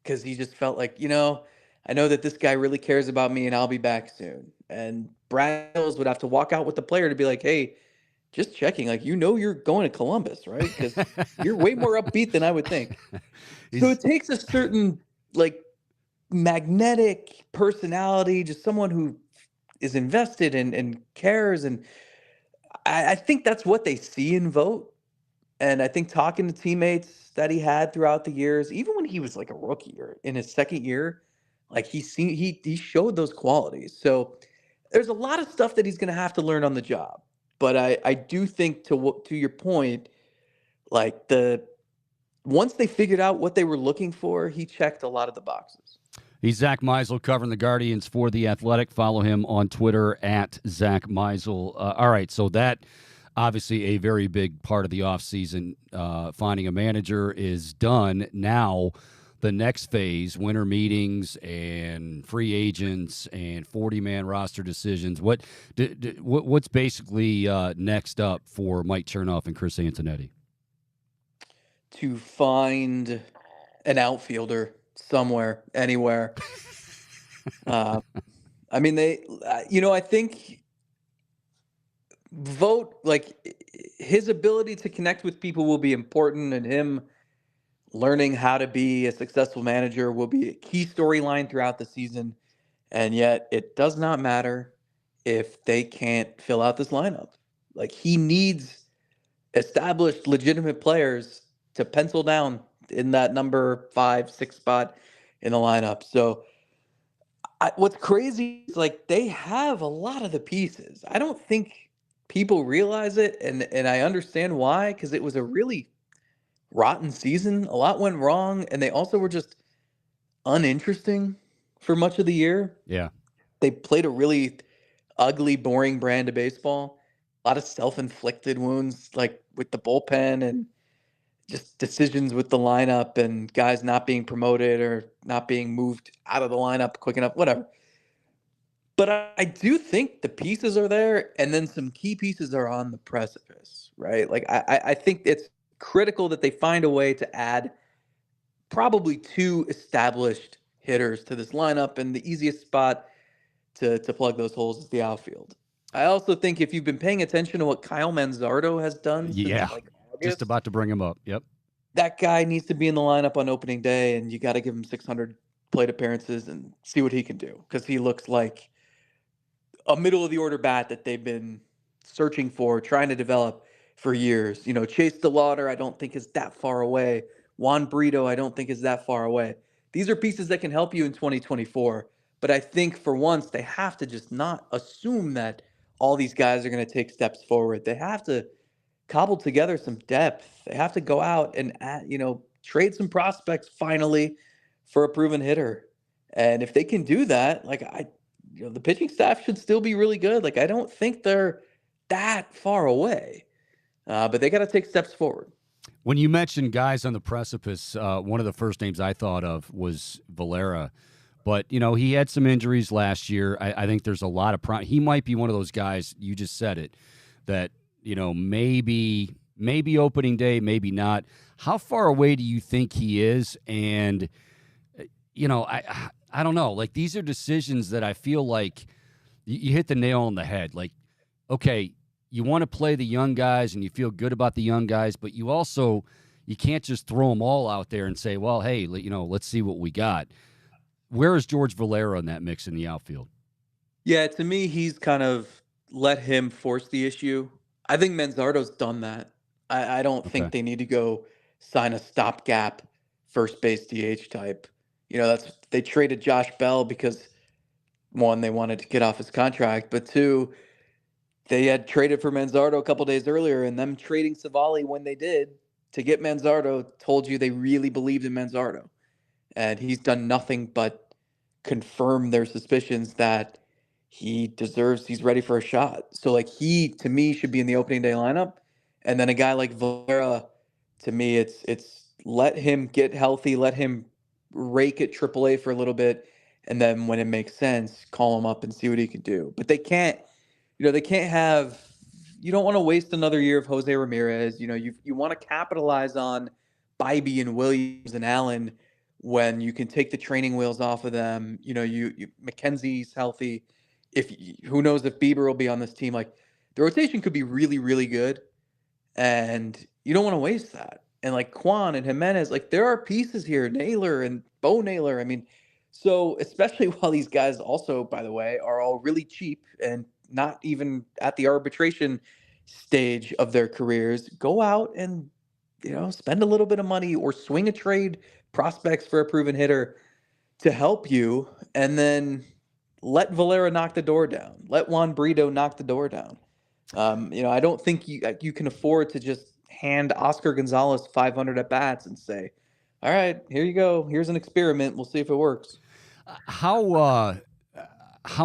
because he just felt like, I know that this guy really cares about me and I'll be back soon. And Brad Hills would have to walk out with the player to be like, hey, just checking, like, you're going to Columbus, right? Because you're way more upbeat than I would think. So it takes a certain, like, magnetic personality, just someone who is invested and cares. And I think that's what they see in Vogt. And I think talking to teammates that he had throughout the years, even when he was like a rookie or in his second year, like he showed those qualities. So there's a lot of stuff that he's going to have to learn on the job. But I do think to your point, like once they figured out what they were looking for, he checked a lot of the boxes. He's Zach Meisel covering the Guardians for The Athletic. Follow him on Twitter at Zach Meisel. All right, so that obviously a very big part of the offseason, finding a manager is done. Now the next phase, winter meetings and free agents and 40-man roster decisions. What's basically next up for Mike Chernoff and Chris Antonetti? To find an outfielder somewhere, anywhere. Uh, I mean, I think his ability to connect with people will be important, and him learning how to be a successful manager will be a key storyline throughout the season. And yet, it does not matter if they can't fill out this lineup. Like, he needs established, legitimate players to pencil down in that number 5, 6 spot in the lineup. So, what's crazy is like they have a lot of the pieces. I don't think people realize it, and I understand why, because it was a really rotten season. A lot went wrong, and they also were just uninteresting for much of the year. Yeah. They played a really ugly, boring brand of baseball. A lot of self-inflicted wounds, like with the bullpen and just decisions with the lineup and guys not being promoted or not being moved out of the lineup quick enough, whatever. But I do think the pieces are there, and then some key pieces are on the precipice, right? Like I think it's critical that they find a way to add probably 2 established hitters to this lineup, and the easiest spot to plug those holes is the outfield. I also think if you've been paying attention to what Kyle Manzardo has done Yeah. since like Just August, about to bring him up. Yep. that guy needs to be in the lineup on opening day, and you got to give him 600 plate appearances and see what he can do, because he looks like a middle of the order bat that they've been searching for, trying to develop for years. Chase DeLauder, I don't think is that far away. Juan Brito, I don't think is that far away. These are pieces that can help you in 2024. But I think for once, they have to just not assume that all these guys are going to take steps forward. They have to cobble together some depth. They have to go out and trade some prospects finally for a proven hitter. And if they can do that, the pitching staff should still be really good. Like, I don't think they're that far away, but they got to take steps forward. When you mentioned guys on the precipice, one of the first names I thought of was Valera. But, he had some injuries last year. I think there's a lot of he might be one of those guys, you just said it, that, maybe opening day, maybe not. How far away do you think he is? And, I don't know. Like, these are decisions that I feel like you hit the nail on the head. Like, okay, you want to play the young guys and you feel good about the young guys, but you can't just throw them all out there and say, well, hey, let's see what we got. Where is George Valera in that mix in the outfield? Yeah, to me, he's kind of let him force the issue. I think Manzardo's done that. I don't think they need to go sign a stopgap first base DH type. They traded Josh Bell because, 1, they wanted to get off his contract, but 2, they had traded for Manzardo a couple days earlier, and them trading Savali when they did to get Manzardo told you they really believed in Manzardo. And he's done nothing but confirm their suspicions that he's ready for a shot. So, he, to me, should be in the opening day lineup. And then a guy like Valera, to me, it's let him get healthy, let him rake at AAA for a little bit, and then when it makes sense, call him up and see what he can do. But they can't you don't want to waste another year of Jose Ramirez. You want to capitalize on Bybee and Williams and Allen when you can take the training wheels off of them. McKenzie's healthy. Who knows if Bieber will be on this team? Like, the rotation could be really, really good, and you don't want to waste that. And like Quan and Jimenez, like, there are pieces here, Naylor and Bo Naylor. I mean, so especially while these guys also, by the way, are all really cheap and not even at the arbitration stage of their careers, go out and, spend a little bit of money or swing a trade prospects for a proven hitter to help you. And then let Valera knock the door down. Let Juan Brito knock the door down. I don't think you can afford to just hand Oscar Gonzalez 500 at bats and say, all right, here you go. Here's an experiment. We'll see if it works. How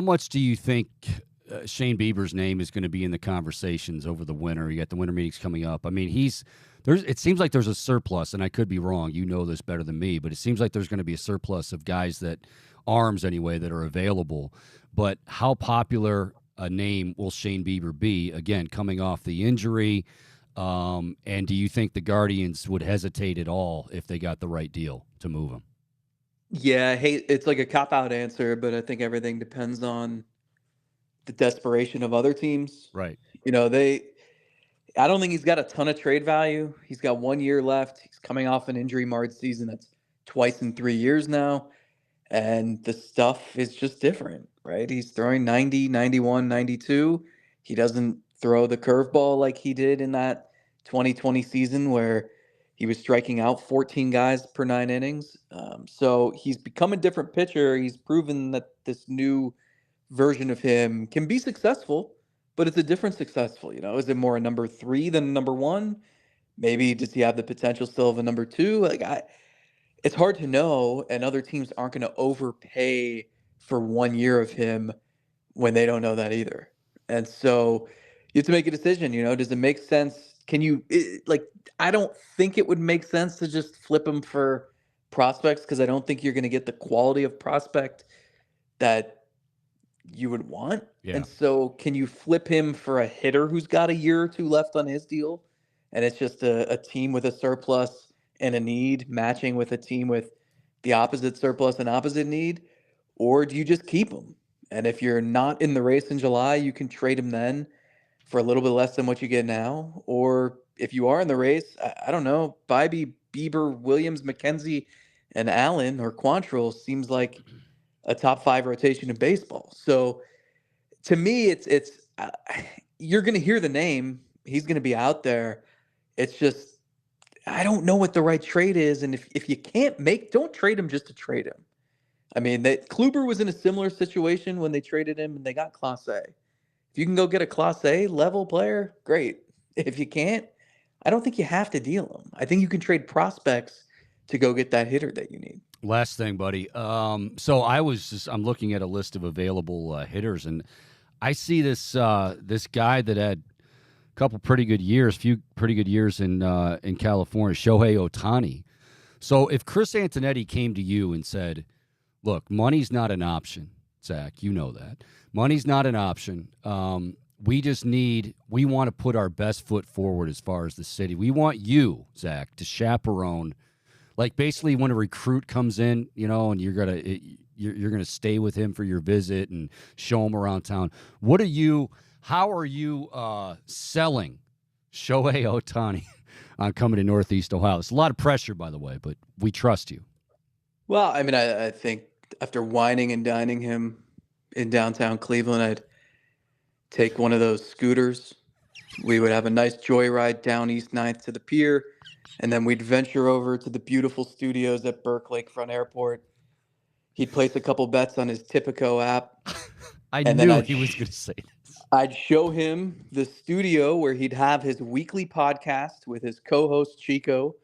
much do you think Shane Bieber's name is going to be in the conversations over the winter? You got the winter meetings coming up. I mean, he's It seems like there's a surplus, and I could be wrong. You know this better than me, but it seems like there's going to be a surplus of guys arms anyway, that are available. But how popular a name will Shane Bieber be, again, coming off the injury? And do you think the Guardians would hesitate at all if they got the right deal to move him? Yeah, hey, it's like a cop-out answer, but I think everything depends on the desperation of other teams. Right. You know, I don't think he's got a ton of trade value. He's got 1 year left. He's coming off an injury-marred season that's twice in 3 years now. And the stuff is just different, right? He's throwing 90, 91, 92. He doesn't throw the curveball like he did in that 2020 season where he was striking out 14 guys per 9 innings. So he's become a different pitcher. He's proven that this new version of him can be successful, but it's a different successful. You know, is it more a number 3 than a number 1? Maybe does he have the potential still of a number 2? It's hard to know, and other teams aren't going to overpay for 1 year of him when they don't know that either. And so you have to make a decision. You know, does it make sense? I don't think it would make sense to just flip him for prospects, because I don't think you're going to get the quality of prospect that you would want. Yeah. And so can you flip him for a hitter who's got a year or two left on his deal? And it's just a team with a surplus and a need matching with a team with the opposite surplus and opposite need? Or do you just keep him? And if you're not in the race in July, you can trade him then for a little bit less than what you get now. Or if you are in the race, I don't know, Bybee, Bieber, Williams, McKenzie, and Allen or Quantrill seems like a top 5 rotation in baseball. So to me, it's you're going to hear the name. He's going to be out there. It's just, I don't know what the right trade is. And if you can't don't trade him just to trade him. I mean, Kluber was in a similar situation when they traded him and they got Class A. If you can go get a Class A level player, great. If you can't, I don't think you have to deal him. I think you can trade prospects to go get that hitter that you need. Last thing, buddy. So I'm looking at a list of available hitters, and I see this guy that had a few pretty good years in California, Shohei Ohtani. So if Chris Antonetti came to you and said, "Look, money's not an option, Zach. You know that money's not an option. We want to put our best foot forward as far as the city. We want you, Zach, to chaperone." Like basically when a recruit comes in, you know, and you're gonna stay with him for your visit and show him around town. How are you selling Shohei Ohtani on coming to Northeast Ohio? It's a lot of pressure, by the way, but we trust you. Well, I mean, I think after whining and dining him in downtown Cleveland, I'd take one of those scooters. We would have a nice joyride down East 9th to the pier. And then we'd venture over to the beautiful studios at Burke Lakefront Airport. He'd place a couple bets on his Tipico app. I knew he was going to say this. I'd show him the studio where he'd have his weekly podcast with his co-host Chico,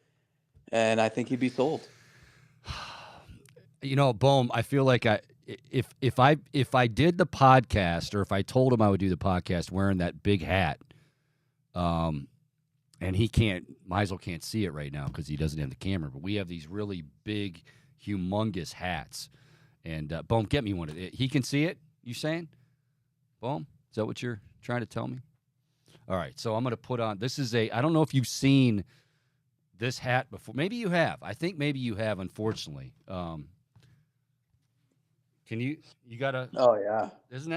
and I think he'd be sold. You know, Bohm, I feel like if I did the podcast, or if I told him I would do the podcast wearing that big hat, and Meisel can't see it right now because he doesn't have the camera, but we have these really big, humongous hats. And, Bohm, get me one of it. He can see it, you saying? Bohm, is that what you're trying to tell me? All right, so I'm going to put on, I don't know if you've seen this hat before. Maybe you have. I think maybe you have, unfortunately. You got to. Oh, yeah.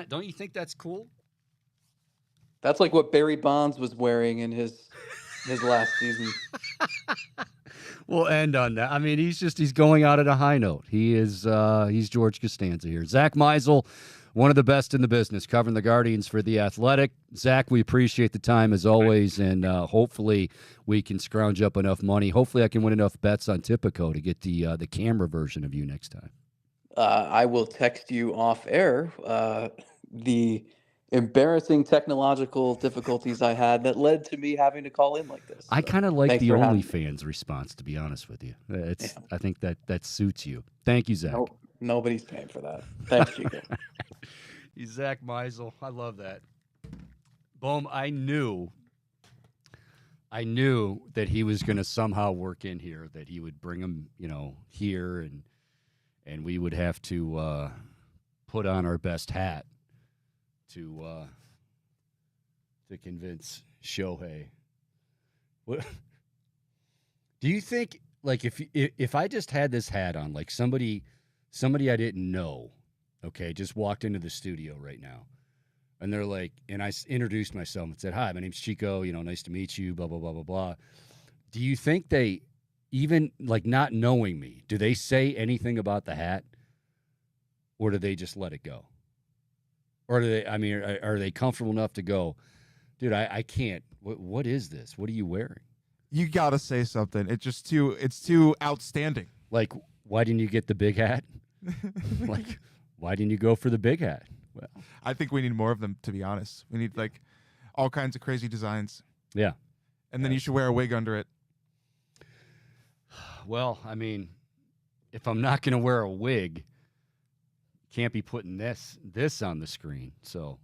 Don't you think that's cool? That's like what Barry Bonds was wearing in his last season. We'll end on that. I mean, he's going out at a high note. He's George Costanza here. Zach Meisel, one of the best in the business, covering the Guardians for The Athletic. Zach, we appreciate the time as always, and hopefully we can scrounge up enough money. Hopefully I can win enough bets on Tipico to get the camera version of you next time. I will text you off air the embarrassing technological difficulties I had that led to me having to call in like this. I kind of like the OnlyFans response, to be honest with you. I think that suits you. Thank you, Zach. Nobody's paying for that. Thanks, Chico. He's Zach Meisel. I love that. Boom, I knew I knew that he was going to somehow work in here, that he would bring him, here, and we would have to put on our best hat to convince Shohei. What do you think? Like, if I just had this hat on, like somebody I didn't know, okay, just walked into the studio right now, and they're like, and I introduced myself and said, "Hi, my name's Chico. Nice to meet you." Blah blah blah blah blah. Do you think they, even like not knowing me, do they say anything about the hat, or do they just let it go? Or do they? I mean, are they comfortable enough to go, dude? I can't. What is this? What are you wearing? You gotta say something. It's too outstanding. Like, why didn't you get the big hat? Like, why didn't you go for the big hat? Well, I think we need more of them, to be honest. We need like all kinds of crazy designs. Yeah. And then you should wear a wig under it. Well, I mean, if I'm not going to wear a wig, can't be putting this on the screen. So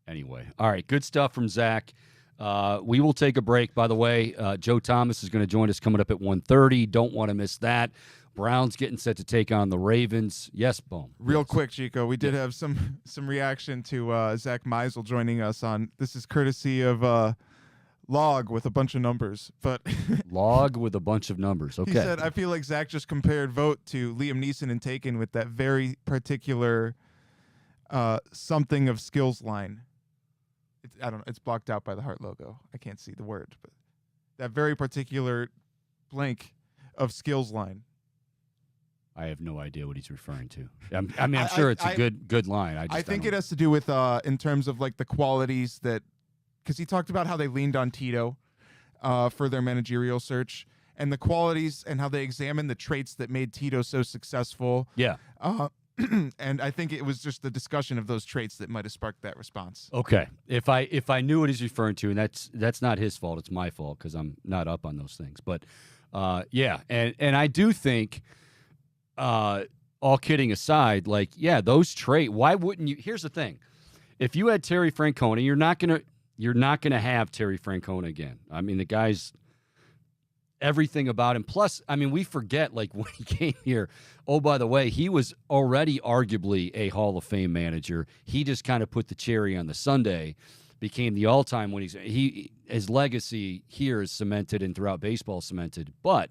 anyway, all right, good stuff from Zach. We will take a break. By the way, Joe Thomas is going to join us coming up at 1:30. Don't want to miss that. Browns getting set to take on the Ravens. Yes, Boom. Real quick, Chico, we did have some reaction to Zach Meisel joining us on. This is courtesy of Log with a bunch of numbers, but Log with a bunch of numbers. Okay. He said, "I feel like Zach just compared Vote to Liam Neeson in Taken with that very particular something of skills line." I don't know. It's blocked out by the heart logo. I can't see the word, but that very particular blank of skills line. I have no idea what he's referring to. I'm sure it's a good line. I think it has to do with in terms of like the qualities that, because he talked about how they leaned on Tito for their managerial search and the qualities and how they examined the traits that made Tito so successful. Yeah. And I think it was just the discussion of those traits that might have sparked that response. Okay. If I knew what he's referring to, and that's not his fault, it's my fault because I'm not up on those things. But yeah, and I do think, all kidding aside, like, yeah, those traits. Why wouldn't you? Here's the thing: if you had Terry Francona, you're not gonna have Terry Francona again. I mean, the guy's everything about him. Plus, I mean, we forget, like, when he came here, oh, by the way, he was already arguably a Hall of Fame manager. He just kind of put the cherry on the sundae, became the all-time when his legacy here is cemented and throughout baseball cemented. But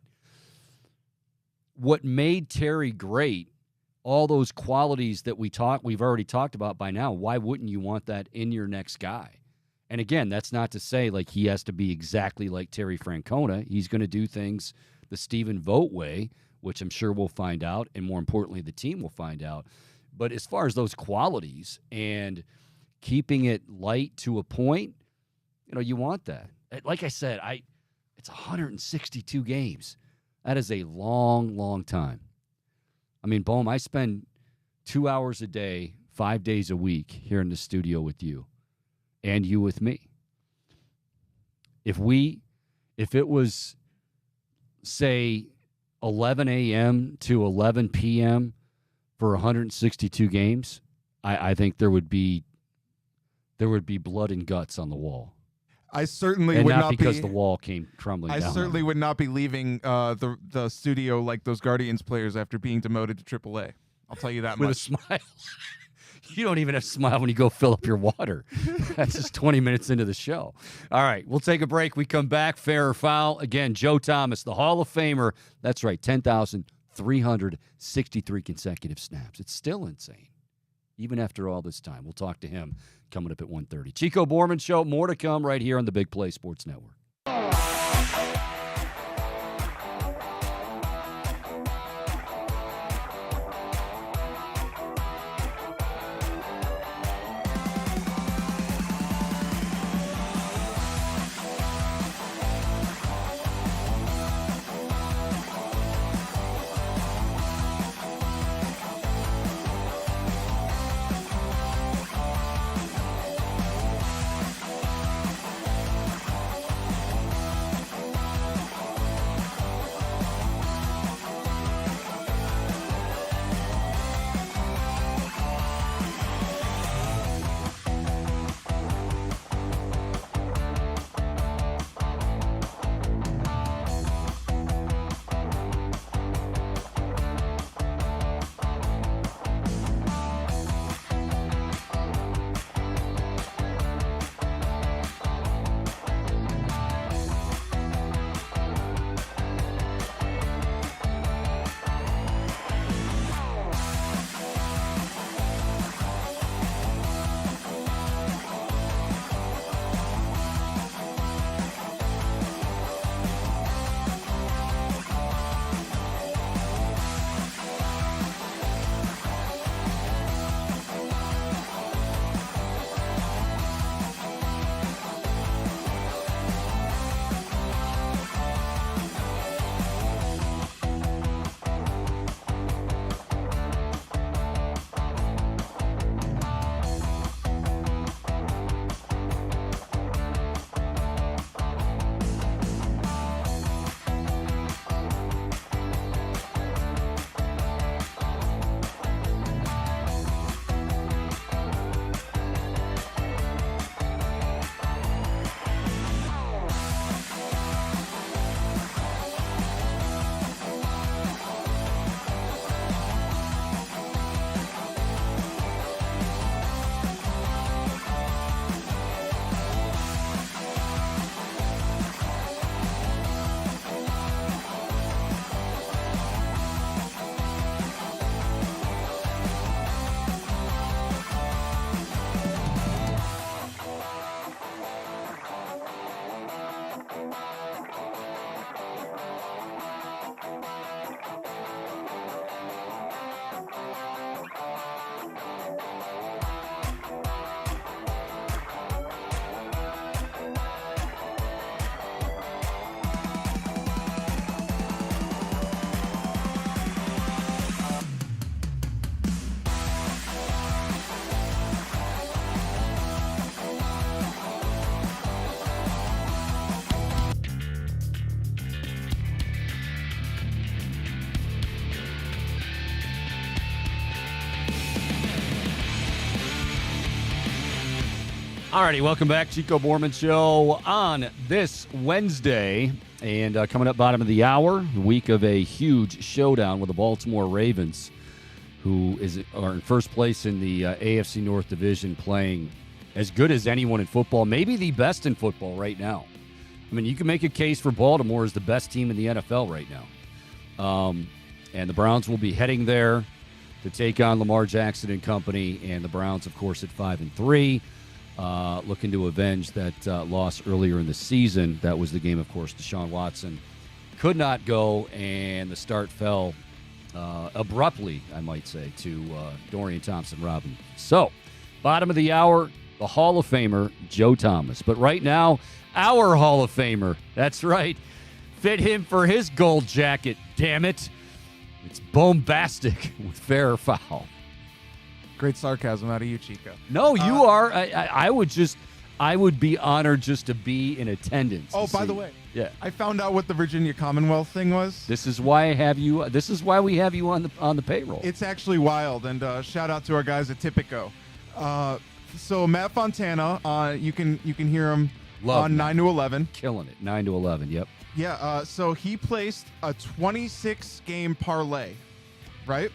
what made Terry great, all those qualities that we've already talked about by now, why wouldn't you want that in your next guy? And again, that's not to say like he has to be exactly like Terry Francona. He's going to do things the Stephen Vogt way, which I'm sure we'll find out, and more importantly, the team will find out. But as far as those qualities and keeping it light to a point, you want that. Like I said, it's 162 games. That is a long, long time. I mean, Bohm, I spend 2 hours a day, 5 days a week here in the studio with you. And you with me. If it was, say, 11 a.m. to 11 p.m. for 162 games, I think there would be blood and guts on the wall. I certainly and would not not because be, the wall came crumbling down. I certainly would not be leaving the studio like those Guardians players after being demoted to AAA. I'll tell you that with much. A smile. You don't even have to smile when you go fill up your water. That's just 20 minutes into the show. All right, we'll take a break. We come back, fair or foul. Again, Joe Thomas, the Hall of Famer. That's right, 10,363 consecutive snaps. It's still insane, even after all this time. We'll talk to him coming up at 1:30. Chico Borman Show, more to come right here on the Big Play Sports Network. Alrighty, welcome back. Chico Borman Show on this Wednesday. And coming up bottom of the hour, the week of a huge showdown with the Baltimore Ravens, who are in first place in the AFC North Division, playing as good as anyone in football, maybe the best in football right now. I mean, you can make a case for Baltimore as the best team in the NFL right now. And the Browns will be heading there to take on Lamar Jackson and company. And the Browns, of course, at 5-3. Looking to avenge that loss earlier in the season. That was the game, of course, Deshaun Watson could not go, and the start fell abruptly, I might say, to Dorian Thompson-Robinson. So, bottom of the hour, the Hall of Famer, Joe Thomas. But right now, our Hall of Famer, that's right, fit him for his gold jacket, damn it. It's bombastic with fair or foul. Great sarcasm out of you, Chico. No, you are. I would be honored just to be in attendance. Oh, by the way, yeah, I found out what the Virginia Commonwealth thing was. This is why I have you. This is why we have you on the payroll. It's actually wild, and shout out to our guys at Tipico. So Matt Fontana, you can hear him on 9 to 11, killing it. 9 to 11. Yep. Yeah. So he placed a 26-game parlay, right?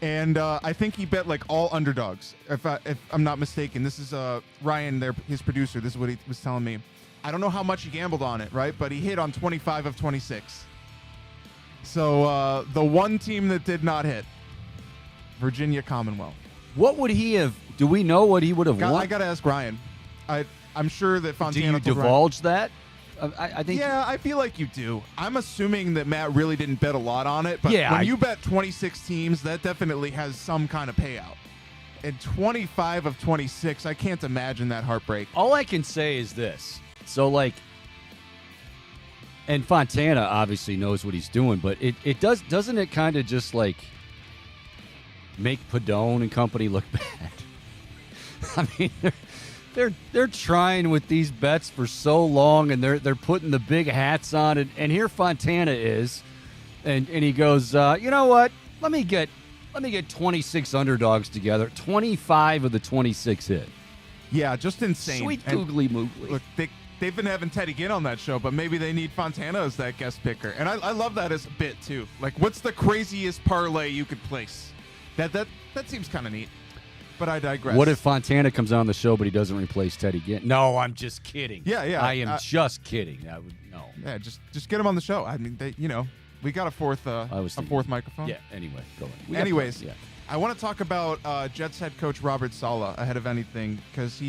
And I think he bet like all underdogs, if I'm not mistaken. This is Ryan, his producer. This is what he was telling me. I don't know how much he gambled on it, right? But he hit on 25 of 26. So the one team that did not hit, Virginia Commonwealth. What would he have? Do we know what he would have won? I got to ask Ryan. I'm sure that Fontana. Do you divulge that? I think. Yeah, I feel like you do. I'm assuming that Matt really didn't bet a lot on it, but yeah, when you bet 26 teams, that definitely has some kind of payout. And 25 of 26, I can't imagine that heartbreak. All I can say is this. So, like, and Fontana obviously knows what he's doing, but doesn't it kind of just, like, make Padone and company look bad? I mean, they're trying with these bets for so long, and they're putting the big hats on, and here Fontana is, and he goes, you know what? Let me get 26 underdogs together. 25 of the 26 hit. Yeah, just insane. Sweet googly moogly. Look, they've been having Teddy Ginn on that show, but maybe they need Fontana as that guest picker, and I love that as a bit too. Like, what's the craziest parlay you could place? That seems kind of neat. But I digress. What if Fontana comes on the show, but he doesn't replace Teddy Ginn? No, I'm just kidding. Yeah. I am just kidding. I would no. Yeah, just get him on the show. I mean, we got a fourth microphone. Yeah. Anyway, go ahead. Anyways, I want to talk about Jets head coach Robert Saleh ahead of anything, because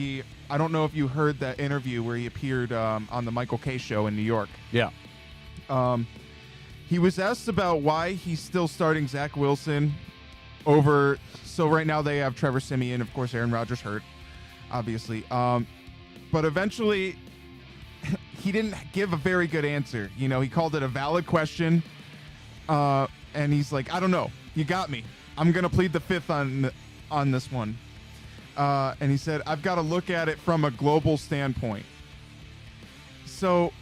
I don't know if you heard that interview where he appeared on the Michael Kay show in New York. Yeah. He was asked about why he's still starting Zach Wilson over. So right now they have Trevor Siemian, of course, Aaron Rodgers hurt, obviously. But eventually, he didn't give a very good answer. You know, he called it a valid question, and he's like, I don't know. You got me. I'm gonna plead the fifth on this one. And he said, I've got to look at it from a global standpoint. So,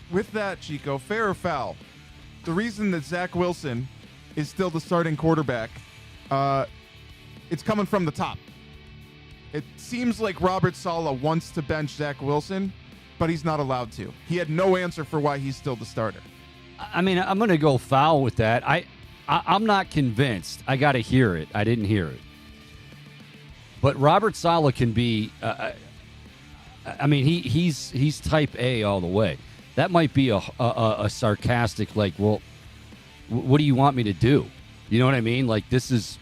with that, Chico, fair or foul? The reason that Zach Wilson is still the starting quarterback. It's coming from the top. It seems like Robert Saleh wants to bench Zach Wilson, but he's not allowed to. He had no answer for why he's still the starter. I mean, I'm going to go foul with that. I'm not convinced. I got to hear it. I didn't hear it. But Robert Saleh can be. I mean, he's type A all the way. That might be a sarcastic, like, well, what do you want me to do? You know what I mean? Like, this is.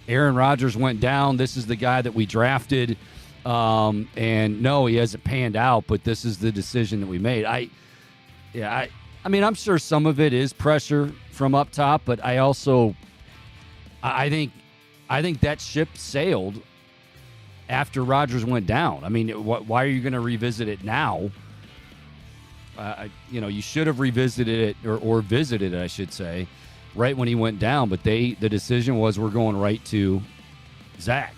Aaron Rodgers went down. This is the guy that we drafted. And no, he hasn't panned out, but this is the decision that we made. I mean, I'm sure some of it is pressure from up top, but I think that ship sailed after Rodgers went down. I mean, why are you going to revisit it now? You should have revisited it or visited it, I should say, right when he went down, but the decision was we're going right to Zach.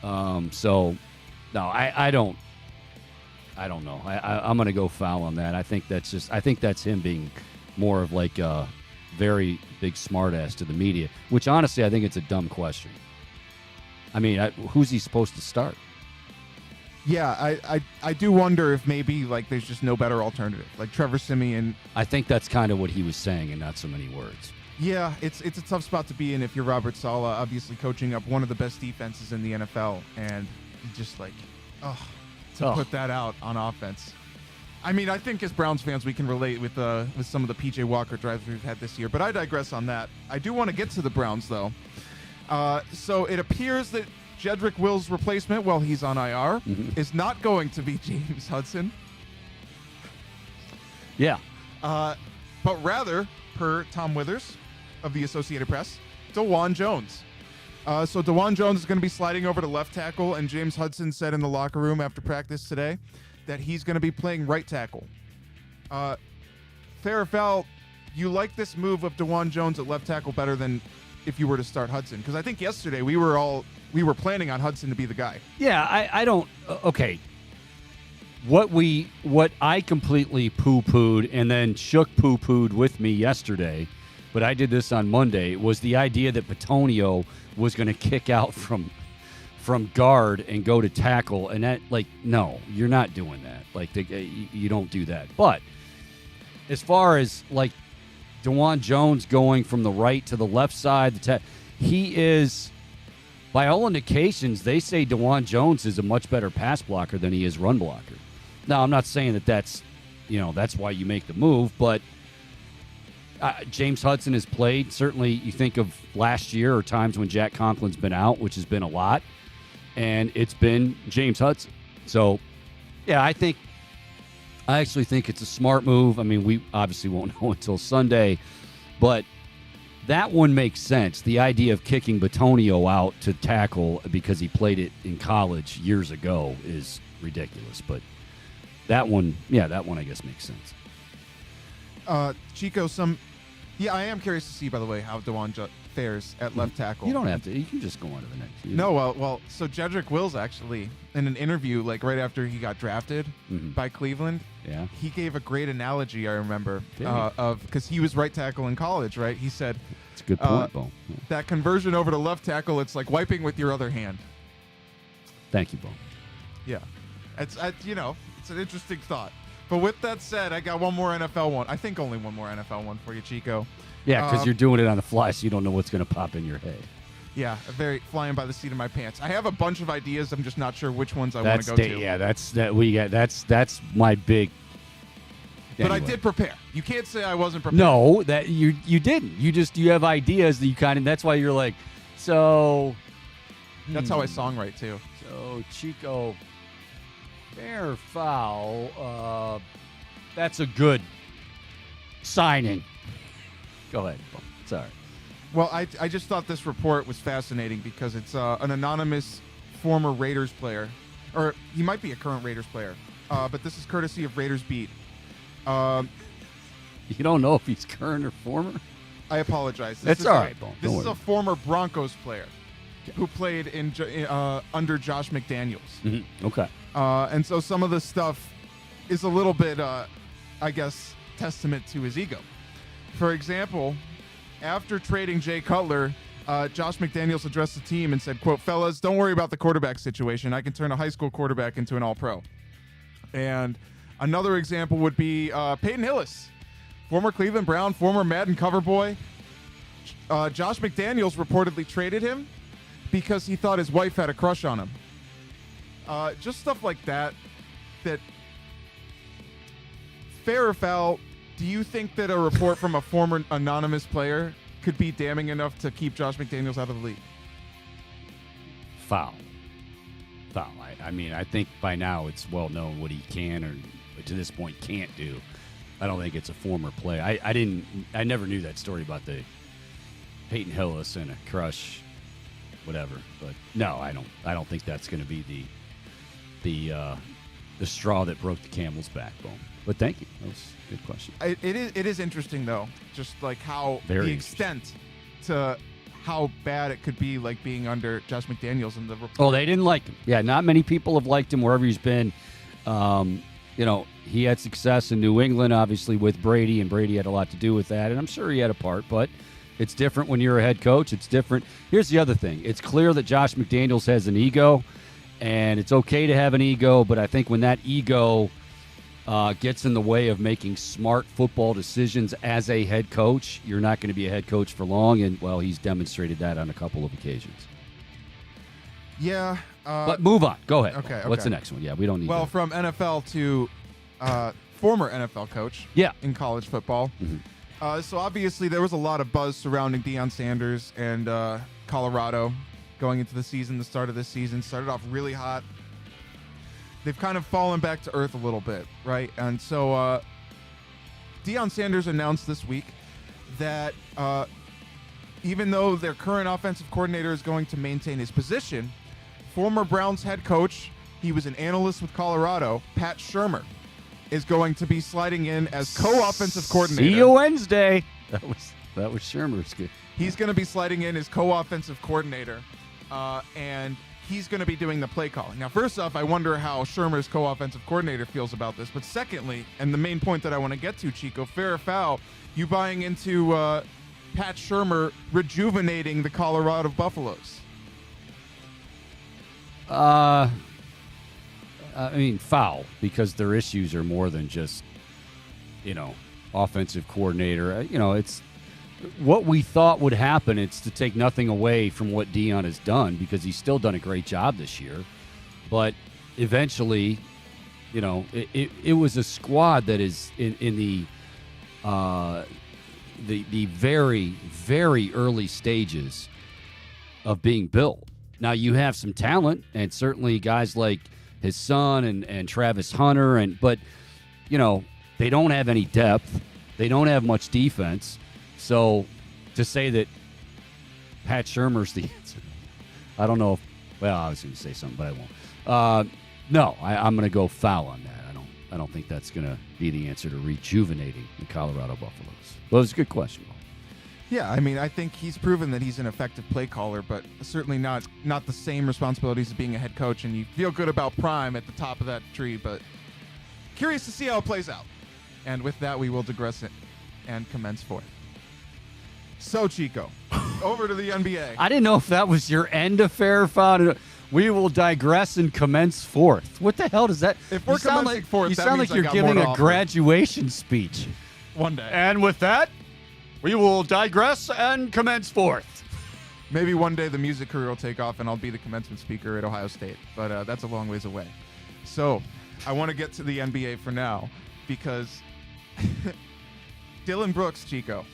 So no, I don't know. I'm going to go foul on that. I think that's him being more of like a very big smartass to the media, which honestly I think it's a dumb question. I mean, who's he supposed to start? Yeah, I do wonder if maybe like there's just no better alternative. Like Trevor Siemian. I think that's kind of what he was saying in not so many words. Yeah, it's a tough spot to be in if you're Robert Saleh, obviously coaching up one of the best defenses in the NFL, and just like, put that out on offense. I mean, I think as Browns fans we can relate with some of the PJ Walker drives we've had this year, but I digress on that. I do want to get to the Browns though. So it appears that Jedrick Will's replacement, while he's on IR, is not going to be James Hudson. Yeah. But rather, per Tom Withers of the Associated Press, DeJuan Jones. So DeJuan Jones is going to be sliding over to left tackle, and James Hudson said in the locker room after practice today that he's going to be playing right tackle. Fair or foul, you like this move of DeJuan Jones at left tackle better than if you were to start Hudson? Because I think yesterday we were planning on Hudson to be the guy. Yeah, I don't. Okay. What I completely poo-pooed and then Shook poo-pooed with me yesterday, but I did this on Monday, was the idea that Bitonio was going to kick out from guard and go to tackle, and that, like, no, you're not doing that. Like, you don't do that. But as far as, like, DeJuan Jones going from the right to the left side, he is, by all indications, they say DeJuan Jones is a much better pass blocker than he is run blocker. Now, I'm not saying that's why you make the move, but James Hudson has played. Certainly, you think of last year or times when Jack Conklin's been out, which has been a lot, and it's been James Hudson. So, yeah, I actually think it's a smart move. I mean, we obviously won't know until Sunday, but that one makes sense. The idea of kicking Bitonio out to tackle because he played it in college years ago is ridiculous. But that one I guess makes sense. Chico, I am curious to see, by the way, how DeJuan fares at left tackle. You don't have to. You can just go on to the next. No, well, so Jedrick Wills actually, in an interview, like right after he got drafted by Cleveland, he gave a great analogy, I remember, because he was right tackle in college, right? He said, it's a good point, Bo. Yeah. That conversion over to left tackle, it's like wiping with your other hand. Thank you, Bo. Yeah. It's an interesting thought. But with that said, I got one more NFL one. I think only one more NFL one for you, Chico. Yeah, because you're doing it on the fly, so you don't know what's going to pop in your head. Yeah, very flying by the seat of my pants. I have a bunch of ideas. I'm just not sure which ones I want to go to. Yeah, that's my big. But anyway. I did prepare. You can't say I wasn't prepared. No, that you didn't. You have ideas that you kind of. That's why you're like, so. That's how I songwrite too. So Chico, fair or foul? That's a good signing. Go ahead. Sorry. Well, I just thought this report was fascinating because it's an anonymous former Raiders player, or he might be a current Raiders player, but this is courtesy of Raiders Beat. You don't know if he's current or former? I apologize. That's all right, Bo. This is a former Broncos player who played under Josh McDaniels. Mm-hmm. Okay. And so some of the stuff is a little bit, I guess, testament to his ego. For example, after trading Jay Cutler, Josh McDaniels addressed the team and said, quote, "Fellas, don't worry about the quarterback situation. I can turn a high school quarterback into an all-pro." And another example would be Peyton Hillis, former Cleveland Brown, former Madden cover boy. Josh McDaniels reportedly traded him because he thought his wife had a crush on him. Just stuff like that. Fair or foul, do you think that a report from a former anonymous player could be damning enough to keep Josh McDaniels out of the league? Foul. I mean, I think by now it's well known what he can or to this point can't do. I don't think it's a former player. I never knew that story about the Peyton Hillis and a crush, whatever. But no, I don't think that's going to be the straw that broke the camel's backbone. But thank you. That was a good question. It is interesting though, just like how the extent to how bad it could be, like being under Josh McDaniels in the report. Oh, they didn't like him. Yeah, not many people have liked him wherever he's been. He had success in New England, obviously, with Brady, and Brady had a lot to do with that, and I'm sure he had a part, but it's different when you're a head coach. It's different. Here's the other thing. It's clear that Josh McDaniels has an ego, and it's okay to have an ego, but I think when that ego gets in the way of making smart football decisions as a head coach, you're not going to be a head coach for long, and, well, he's demonstrated that on a couple of occasions. Yeah. But move on. Go ahead. Okay. What's the next one? Yeah, we don't need Well, to. from NFL to former NFL coach in college football. Mm-hmm. So obviously there was a lot of buzz surrounding Deion Sanders and Colorado going into the season. The start of this season started off really hot. They've kind of fallen back to earth a little bit, right? And so Deion Sanders announced this week that even though their current offensive coordinator is going to maintain his position, former Browns head coach, he was an analyst with Colorado, Pat Shurmur, is going to be sliding in as co-offensive coordinator. See you Wednesday. That was Shermer's good. He's going to be sliding in as co-offensive coordinator, and he's going to be doing the play calling. Now, first off, I wonder how Shermer's co-offensive coordinator feels about this. But secondly, and the main point that I want to get to, Chico, fair or foul, you buying into Pat Shurmur rejuvenating the Colorado Buffaloes? I mean, foul, because their issues are more than just, offensive coordinator. It's what we thought would happen. It's to take nothing away from what Deion has done, because he's still done a great job this year. But eventually, it was a squad that is in the very, very early stages of being built. Now, you have some talent, and certainly guys like his son and Travis Hunter, but they don't have any depth. They don't have much defense. So to say that Pat Shurmur's the answer, I don't know. I was going to say something, but I won't. No, I'm going to go foul on that. I don't think that's going to be the answer to rejuvenating the Colorado Buffaloes. Well, it's a good question. Yeah, I mean, I think he's proven that he's an effective play caller, but certainly not the same responsibilities as being a head coach. And you feel good about Prime at the top of that tree, but curious to see how it plays out. And with that, we will digress it and commence forth. So, Chico, over to the NBA. I didn't know if that was your end affair, found. We will digress and commence forth. What the hell does that? If we're commencing forth, you that sound means like I you're got giving more to a offer. graduation speech. One day. And with that, we will digress and commence forth. Maybe one day the music career will take off and I'll be the commencement speaker at Ohio State, but that's a long ways away. So I want to get to the NBA for now because Dylan Brooks, Chico.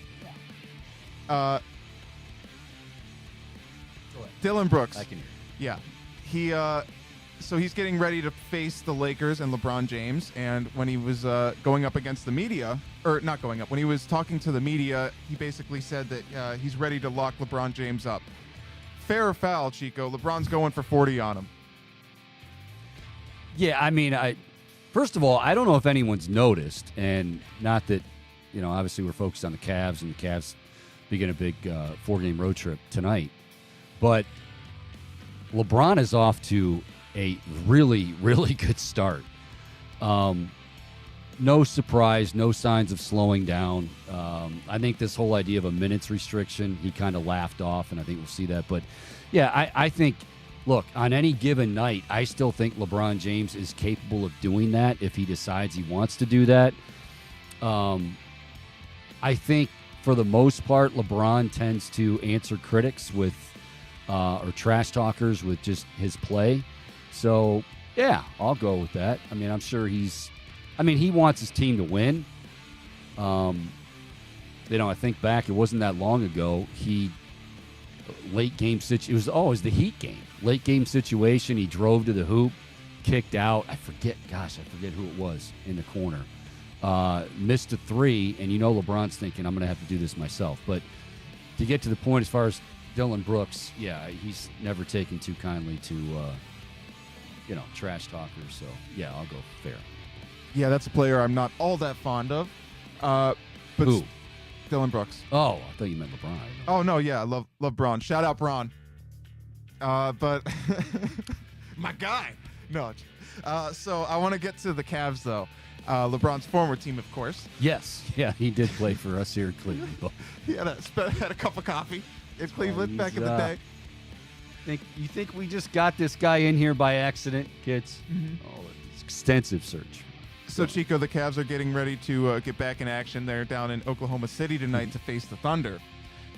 Dylan Brooks. I can hear. Yeah. So he's getting ready to face the Lakers and LeBron James. And when he was going up against the media, or not going up, when he was talking to the media, he basically said that he's ready to lock LeBron James up. Fair or foul, Chico? LeBron's going for 40 on him. Yeah, I mean, first of all, I don't know if anyone's noticed, and not that, obviously we're focused on the Cavs, and the Cavs begin a big 4-game road trip tonight. But LeBron is off to a really, really good start. No surprise, no signs of slowing down. I think this whole idea of a minutes restriction, he kind of laughed off, and I think we'll see that. But, yeah, I think, look, on any given night, I still think LeBron James is capable of doing that if he decides he wants to do that. I think, for the most part, LeBron tends to answer critics with or trash talkers with just his play. So, yeah, I'll go with that. I mean, I'm sure he wants his team to win. I think back, it wasn't that long ago, it was the Heat game. Late game situation, he drove to the hoop, kicked out. I forget who it was in the corner. Missed a three, and LeBron's thinking, I'm going to have to do this myself. But to get to the point as far as Dylan Brooks, yeah, he's never taken too kindly to, trash talkers. So, yeah, I'll go fair. Yeah, that's a player I'm not all that fond of. But Who? Dylan Brooks. Oh, I thought you meant LeBron. Oh, no, yeah, I love Braun. Shout out Braun. But my guy. No. So I want to get to the Cavs, though. LeBron's former team, of course. Yes. Yeah, he did play for us here in Cleveland. He had a cup of coffee in Cleveland back in the day. You think we just got this guy in here by accident, kids? Oh, it's extensive search. So, Chico, the Cavs are getting ready to get back in action. They're down in Oklahoma City tonight to face the Thunder.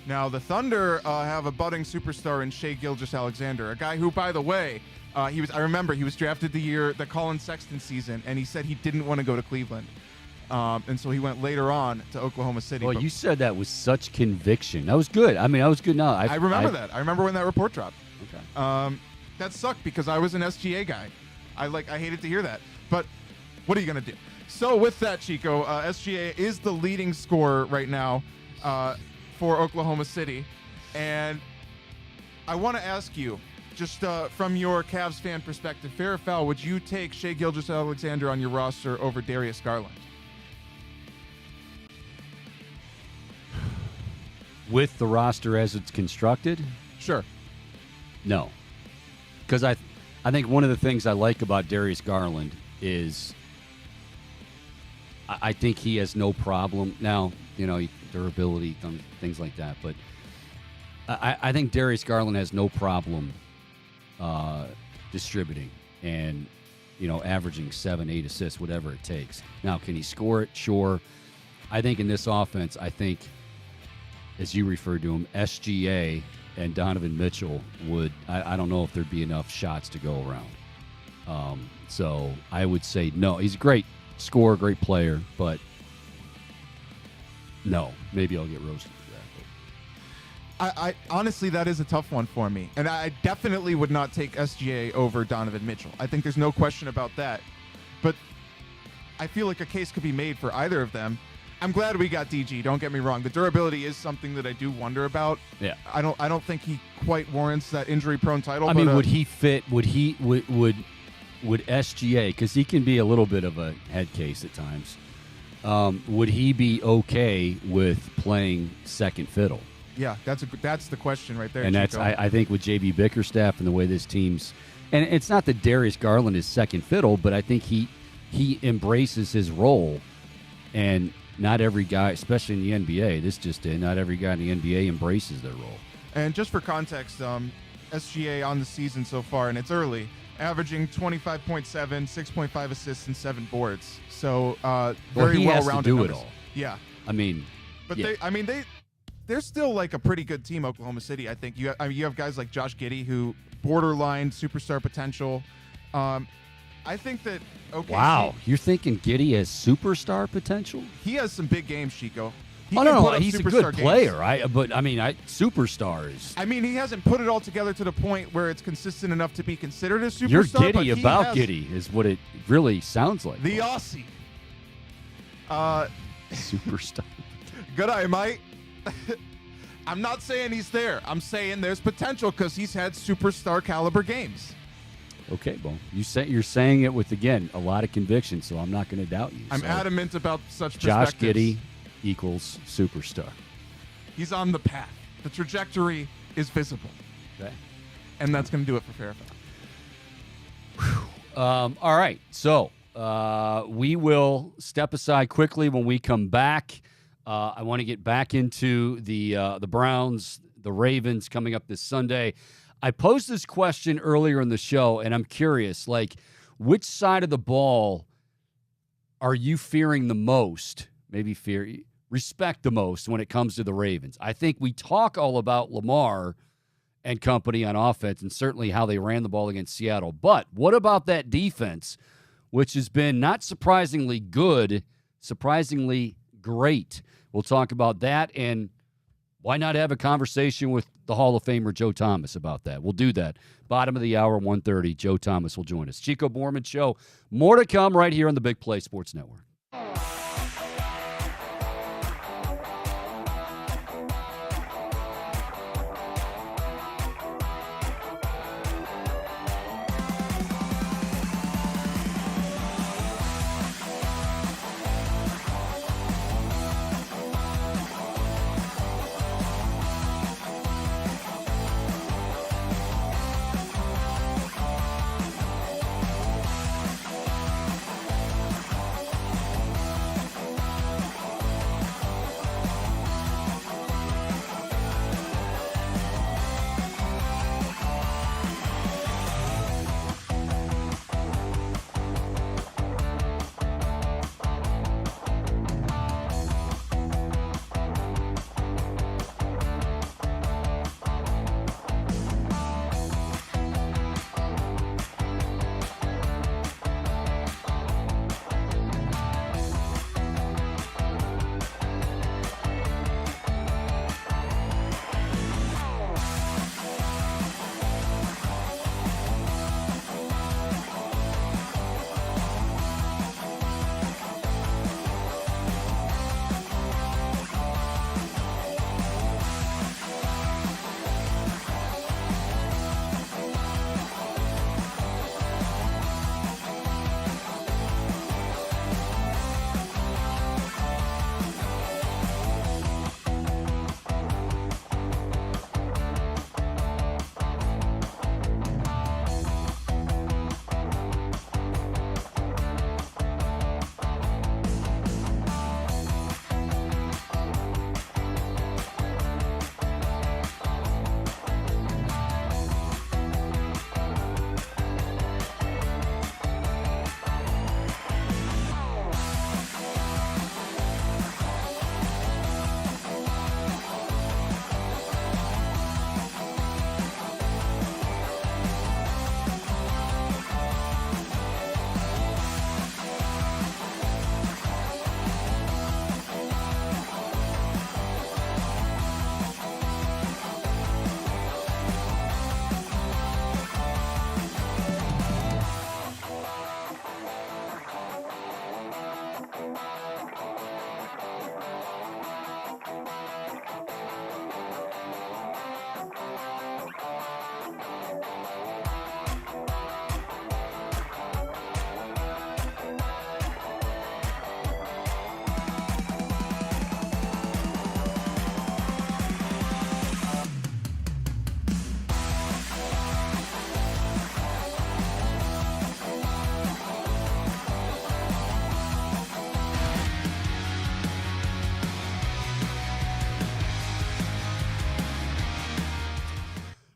Now, the Thunder have a budding superstar in Shai Gilgeous-Alexander, a guy who, by the way, I remember he was drafted the Colin Sexton season, and he said he didn't want to go to Cleveland. And so he went later on to Oklahoma City. Well, you said that with such conviction. That was good. I mean, I was good now. I remember that. I remember when that report dropped. Okay. That sucked because I was an SGA guy. I hated to hear that. But what are you going to do? So with that, Chico, SGA is the leading scorer right now for Oklahoma City. And I want to ask you, just from your Cavs fan perspective, fair or foul, would you take Shai Gilgeous-Alexander on your roster over Darius Garland? With the roster as it's constructed? Sure. No. Because I think one of the things I like about Darius Garland is I think he has no problem. Now, durability, things like that. But I think Darius Garland has no problem distributing and, averaging 7-8 assists, whatever it takes. Now, can he score it? Sure. I think in this offense, as you referred to him, SGA and Donovan Mitchell would, I don't know if there'd be enough shots to go around. So I would say no. He's a great scorer, great player, but no. Maybe I'll get roasted for that. I honestly, that is a tough one for me. And I definitely would not take SGA over Donovan Mitchell. I think there's no question about that. But I feel like a case could be made for either of them. I'm glad we got DG. Don't get me wrong. The durability is something that I do wonder about. Yeah. I don't think he quite warrants that injury-prone title. I mean, would he fit? Would SGA? Because he can be a little bit of a head case at times. Would he be okay with playing second fiddle? Yeah, that's the question right there. And Chico. I think with JB Bickerstaff and the way this team's, and it's not that Darius Garland is second fiddle, but I think he embraces his role, and not every guy, especially in the NBA, this just did. Not every guy in the NBA embraces their role. And just for context, SGA on the season so far, and it's early, averaging 25.7, 6.5 assists, and 7 boards. So very he has well-rounded to do numbers. it all. Yeah, I mean, but yeah. they're still like a pretty good team, Oklahoma City. I think you have guys like Josh Giddey, who borderline superstar potential. I think that OKC. Wow, you're thinking Giddey has superstar potential? He has some big games, Chico. No, he's a good games. player. Superstars. I mean, he hasn't put it all together to the point where it's consistent enough to be considered a superstar. You're but giddy about has Giddey is what it really sounds like. The Aussie. Superstar. Good eye, mate. I'm not saying he's there. I'm saying there's potential because he's had superstar caliber games. Okay, well, you're saying it with, again, a lot of conviction, so I'm not going to doubt you. I'm adamant about such Josh perspectives. Giddey equals superstar. He's on the path. The trajectory is visible. Okay. And that's going to do it for Fair All right, so we will step aside quickly when we come back. I want to get back into the Browns, the Ravens coming up this Sunday. I posed this question earlier in the show, and I'm curious, which side of the ball are you fearing the most? Maybe respect the most when it comes to the Ravens. I think we talk all about Lamar and company on offense, and certainly how they ran the ball against Seattle. But what about that defense, which has been not surprisingly good, surprisingly great? We'll talk about that, and why not have a conversation with the Hall of Famer Joe Thomas about that? We'll do that. Bottom of the hour, 1:30, Joe Thomas will join us. Chico Borman Show. More to come right here on the Big Play Sports Network.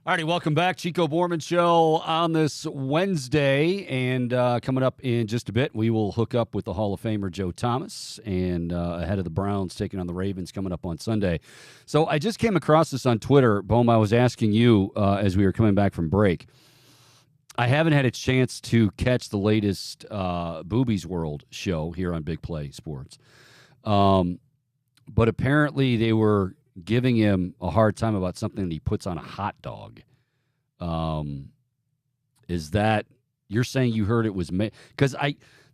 Alrighty, welcome back. Chico Borman Show on this Wednesday. And coming up in just a bit, we will hook up with the Hall of Famer Joe Thomas and ahead of the Browns taking on the Ravens coming up on Sunday. So I just came across this on Twitter. Bohm, I was asking you as we were coming back from break. I haven't had a chance to catch the latest Boobies World show here on Big Play Sports. But apparently they were giving him a hard time about something that he puts on a hot dog. Is that you're saying you heard it was because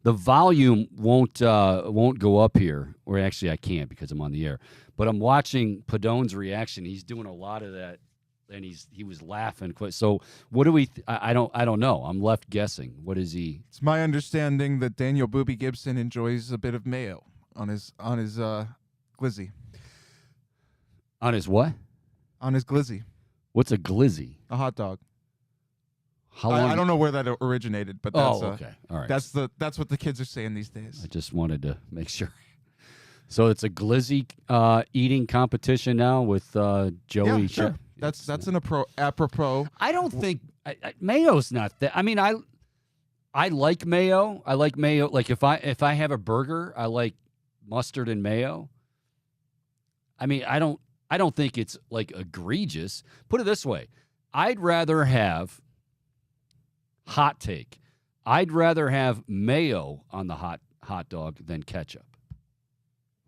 the volume won't go up here, or actually I can't because I'm on the air. But I'm watching Padone's reaction. He's doing a lot of that, and he was laughing. So what do we? I don't know. I'm left guessing. What is he? It's my understanding that Daniel Booby Gibson enjoys a bit of mayo on his glizzy. On his what? On his glizzy. What's a glizzy? A hot dog. How long? I don't know where that originated, but that's okay. All right. That's what the kids are saying these days. I just wanted to make sure. So it's a glizzy eating competition now with Joey. Yeah, sure. That's an apropos. I don't think mayo's not that. I mean, I like mayo. I like mayo. Like if I have a burger, I like mustard and mayo. I mean, I don't think it's like egregious. Put it this way. I'd rather have hot take. I'd rather have mayo on the hot dog than ketchup.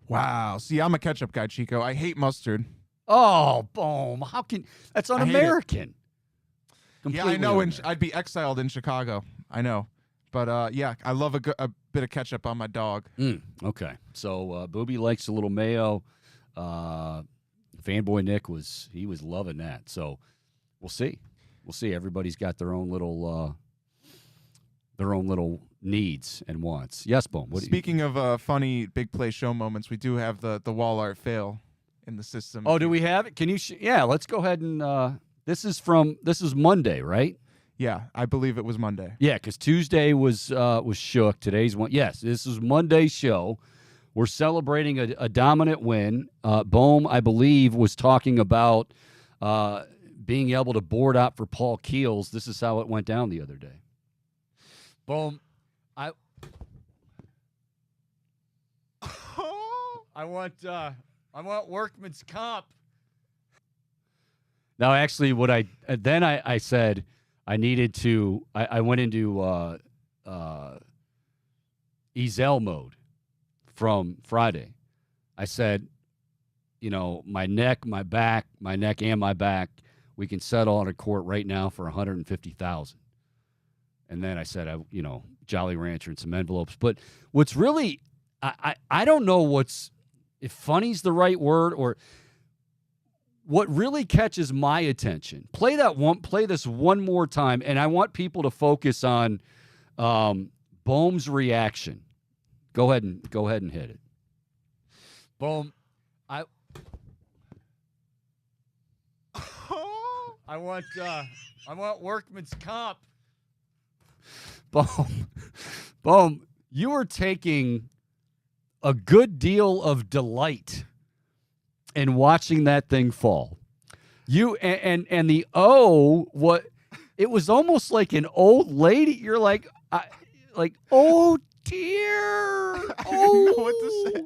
Wow. See, I'm a ketchup guy, Chico. I hate mustard. Oh, boom. How can that's un-American. Yeah, I know. I'd be exiled in Chicago. I know. But yeah, I love a bit of ketchup on my dog. Okay. So Booby likes a little mayo. Fanboy Nick was loving that. So we'll see. Everybody's got their own little needs and wants. Yes, Boom. Speaking of funny big play show moments, we do have the wall art fail in the system. Oh, do we have it? Can you? Yeah, let's go ahead and. This is Monday, right? Yeah, I believe it was Monday. Yeah, because Tuesday was shook. Today's one. Yes, this is Monday's show. We're celebrating a dominant win. Bohm, I believe, was talking about being able to board out for Paul Keels. This is how it went down the other day. Bohm, I want workman's comp. Now, actually, what I said I needed to. I went into Ezel mode from Friday. I said, my neck, my back, and my back, we can settle on a court right now for $150,000. And then I said, Jolly Rancher and some envelopes. But what's really, I don't know if funny's the right word, or what really catches my attention. Play this one more time, and I want people to focus on Bohm's reaction. Go ahead and hit it. Boom. I want workman's comp. Boom. You are taking a good deal of delight in watching that thing fall. You and the what it was almost like an old lady. You're like oh dear. I don't know what to say.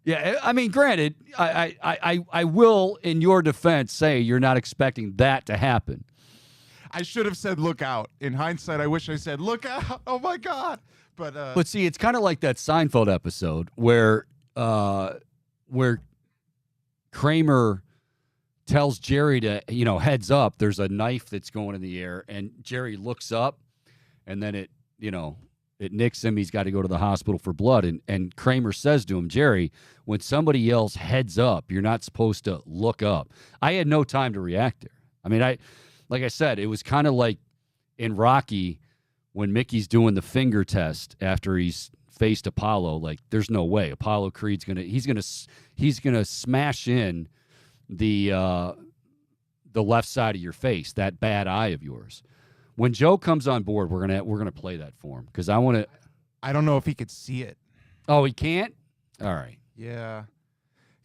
Yeah, I mean, granted, I will, in your defense, say you're not expecting that to happen. I should have said look out. In hindsight, I wish I said look out. Oh my God. But see, it's kind of like that Seinfeld episode where Kramer tells Jerry to, heads up, there's a knife that's going in the air, and Jerry looks up, and then it nicks him. He's got to go to the hospital for blood. And Kramer says to him, Jerry, when somebody yells heads up, you're not supposed to look up. I had no time to react there. I mean, like I said, it was kind of like in Rocky when Mickey's doing the finger test after he's faced Apollo. Like, there's no way Apollo Creed's he's gonna smash in the left side of your face, that bad eye of yours. When Joe comes on board, we're gonna play that for him because I want to. I don't know if he could see it. Oh, he can't. All right. Yeah,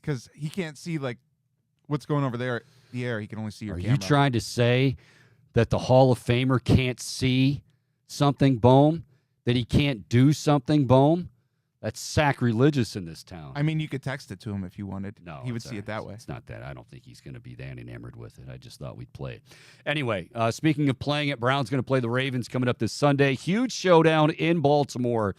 because he can't see like what's going over there. the air. He can only see your Are camera. you trying to say that the Hall of Famer can't see something, Bohm? That he can't do something, Bohm? That's sacrilegious in this town. I mean, you could text it to him if you wanted. No, he would see it that way. It's not that. I don't think he's going to be that enamored with it. I just thought we'd play it. Anyway, speaking of playing it, Brown's going to play the Ravens coming up this Sunday. Huge showdown in Baltimore.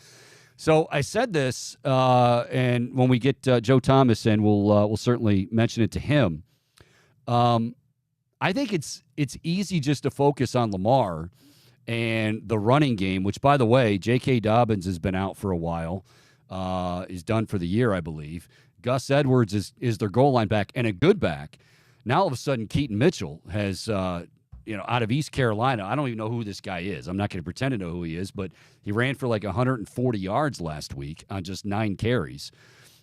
So I said this, and when we get Joe Thomas in, we'll certainly mention it to him. I think it's easy just to focus on Lamar and the running game, which, by the way, J.K. Dobbins has been out for a while. Is done for the year, I believe. Gus Edwards is their goal line back and a good back. Now all of a sudden, Keaton Mitchell has, out of East Carolina. I don't even know who this guy is. I'm not going to pretend to know who he is, but he ran for like 140 yards last week on just 9 carries.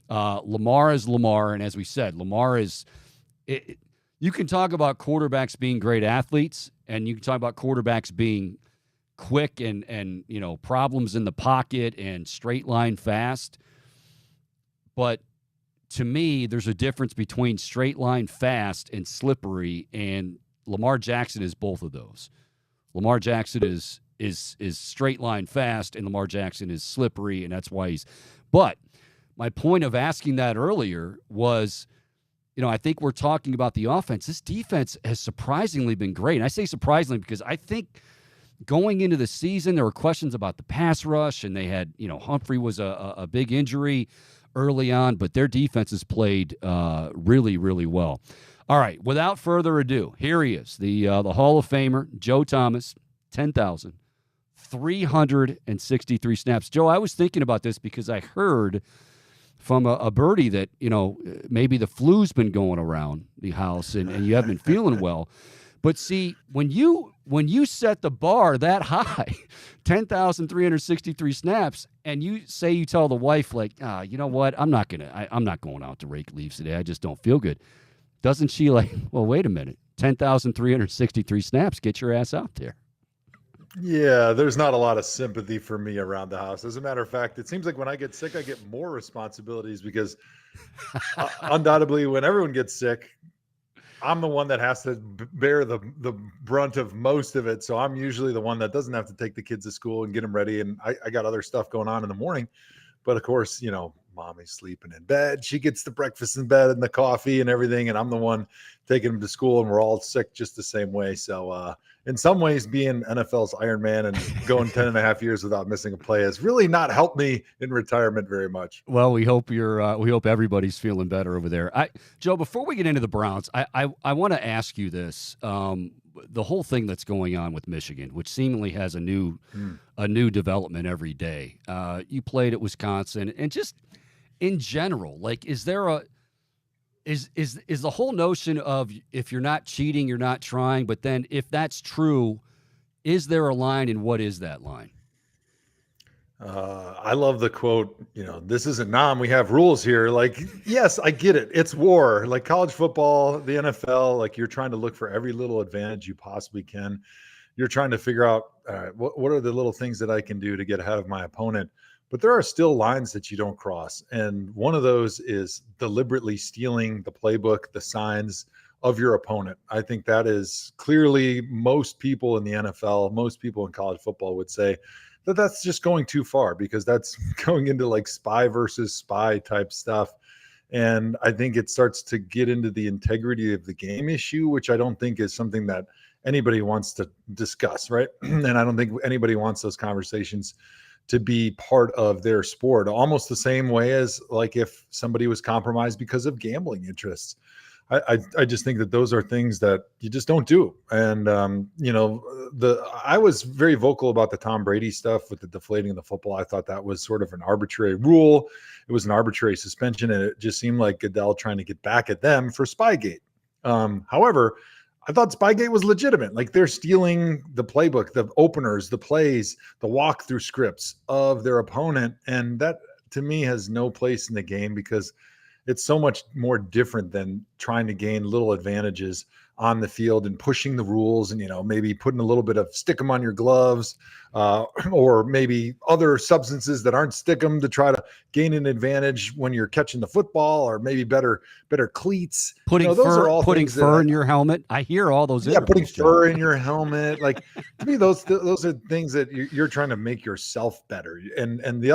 Lamar is Lamar, and as we said, Lamar is. You can talk about quarterbacks being great athletes, and you can talk about quarterbacks being quick and problems in the pocket and straight line fast. But to me, there's a difference between straight line fast and slippery, and Lamar Jackson is both of those. Lamar Jackson is straight line fast, and Lamar Jackson is slippery, and that's why he's. But my point of asking that earlier was, I think we're talking about the offense. This defense has surprisingly been great. And I say surprisingly because I think going into the season, there were questions about the pass rush, and they had, Humphrey was a big injury early on, but their defense has played really, really well. All right, without further ado, here he is, the Hall of Famer, Joe Thomas, 10,363 snaps. Joe, I was thinking about this because I heard from a birdie that, maybe the flu's been going around the house and you haven't been feeling well. But see, when you set the bar that high, 10,363 snaps, and you tell the wife, like, you know what, I'm not going out to rake leaves today. I just don't feel good. Doesn't she like, well, wait a minute, 10,363 snaps, get your ass out there. Yeah, there's not a lot of sympathy for me around the house. As a matter of fact, it seems like when I get sick, I get more responsibilities because undoubtedly when everyone gets sick, I'm the one that has to bear the brunt of most of it. So I'm usually the one that doesn't have to take the kids to school and get them ready. And I got other stuff going on in the morning. But of course, mommy's sleeping in bed. She gets the breakfast in bed and the coffee and everything. And I'm the one taking them to school, and we're all sick just the same way. So in some ways, being NFL's Iron Man and going 10 and a half years without missing a play has really not helped me in retirement very much. Well, we hope we hope everybody's feeling better over there. Joe, before we get into the Browns, I want to ask you this. The whole thing that's going on with Michigan, which seemingly has a new development every day. You played at Wisconsin, and just in general, like, is there is the whole notion of if you're not cheating, you're not trying, but then if that's true, is there a line, and what is that line? I love the quote, this isn't Nam, we have rules here. Like, yes, I get it. It's war. Like college football, the NFL, like you're trying to look for every little advantage you possibly can. You're trying to figure out, all right, what are the little things that I can do to get ahead of my opponent? But there are still lines that you don't cross. And one of those is deliberately stealing the playbook, the signs of your opponent. I think that is clearly most people in the NFL, most people in college football would say that that's just going too far, because that's going into like spy versus spy type stuff. And I think it starts to get into the integrity of the game issue, which I don't think is something that anybody wants to discuss, right? And I don't think anybody wants those conversations to be part of their sport, almost the same way as like if somebody was compromised because of gambling interests. I just think that those are things that you just don't do. And, I was very vocal about the Tom Brady stuff with the deflating of the football. I thought that was sort of an arbitrary rule. It was an arbitrary suspension, and it just seemed like Goodell trying to get back at them for Spygate. However, I thought Spygate was legitimate. Like they're stealing the playbook, the openers, the plays, the walkthrough scripts of their opponent. And that to me has no place in the game, because it's so much more different than trying to gain little advantages on the field and pushing the rules and, maybe putting a little bit of stick 'em on your gloves, or maybe other substances that aren't stick 'em to try to gain an advantage when you're catching the football, or maybe better cleats. Putting Those are all things fur in your helmet. I hear all those. Yeah, putting Joe. fur in your helmet. Like, to me, those are things that you're trying to make yourself better. And the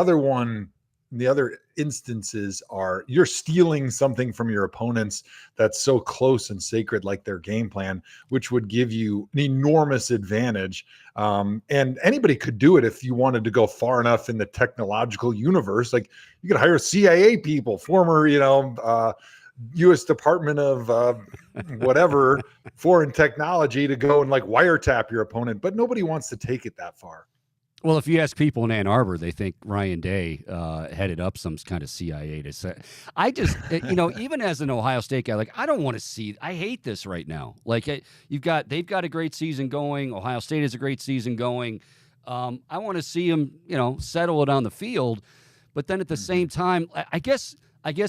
other instances are you're stealing something from your opponents that's so close and sacred, like their game plan, which would give you an enormous advantage. And anybody could do it if you wanted to go far enough in the technological universe. Like, you could hire CIA people, former, U.S. Department of whatever foreign technology, to go and like wiretap your opponent, but nobody wants to take it that far. Well, if you ask people in Ann Arbor, they think Ryan Day headed up some kind of CIA to say. I just, even as an Ohio State guy, like, I don't want to see. I hate this right now. Like, they've got a great season going. Ohio State has a great season going. I want to see them, settle it on the field. But then at the same time, I guess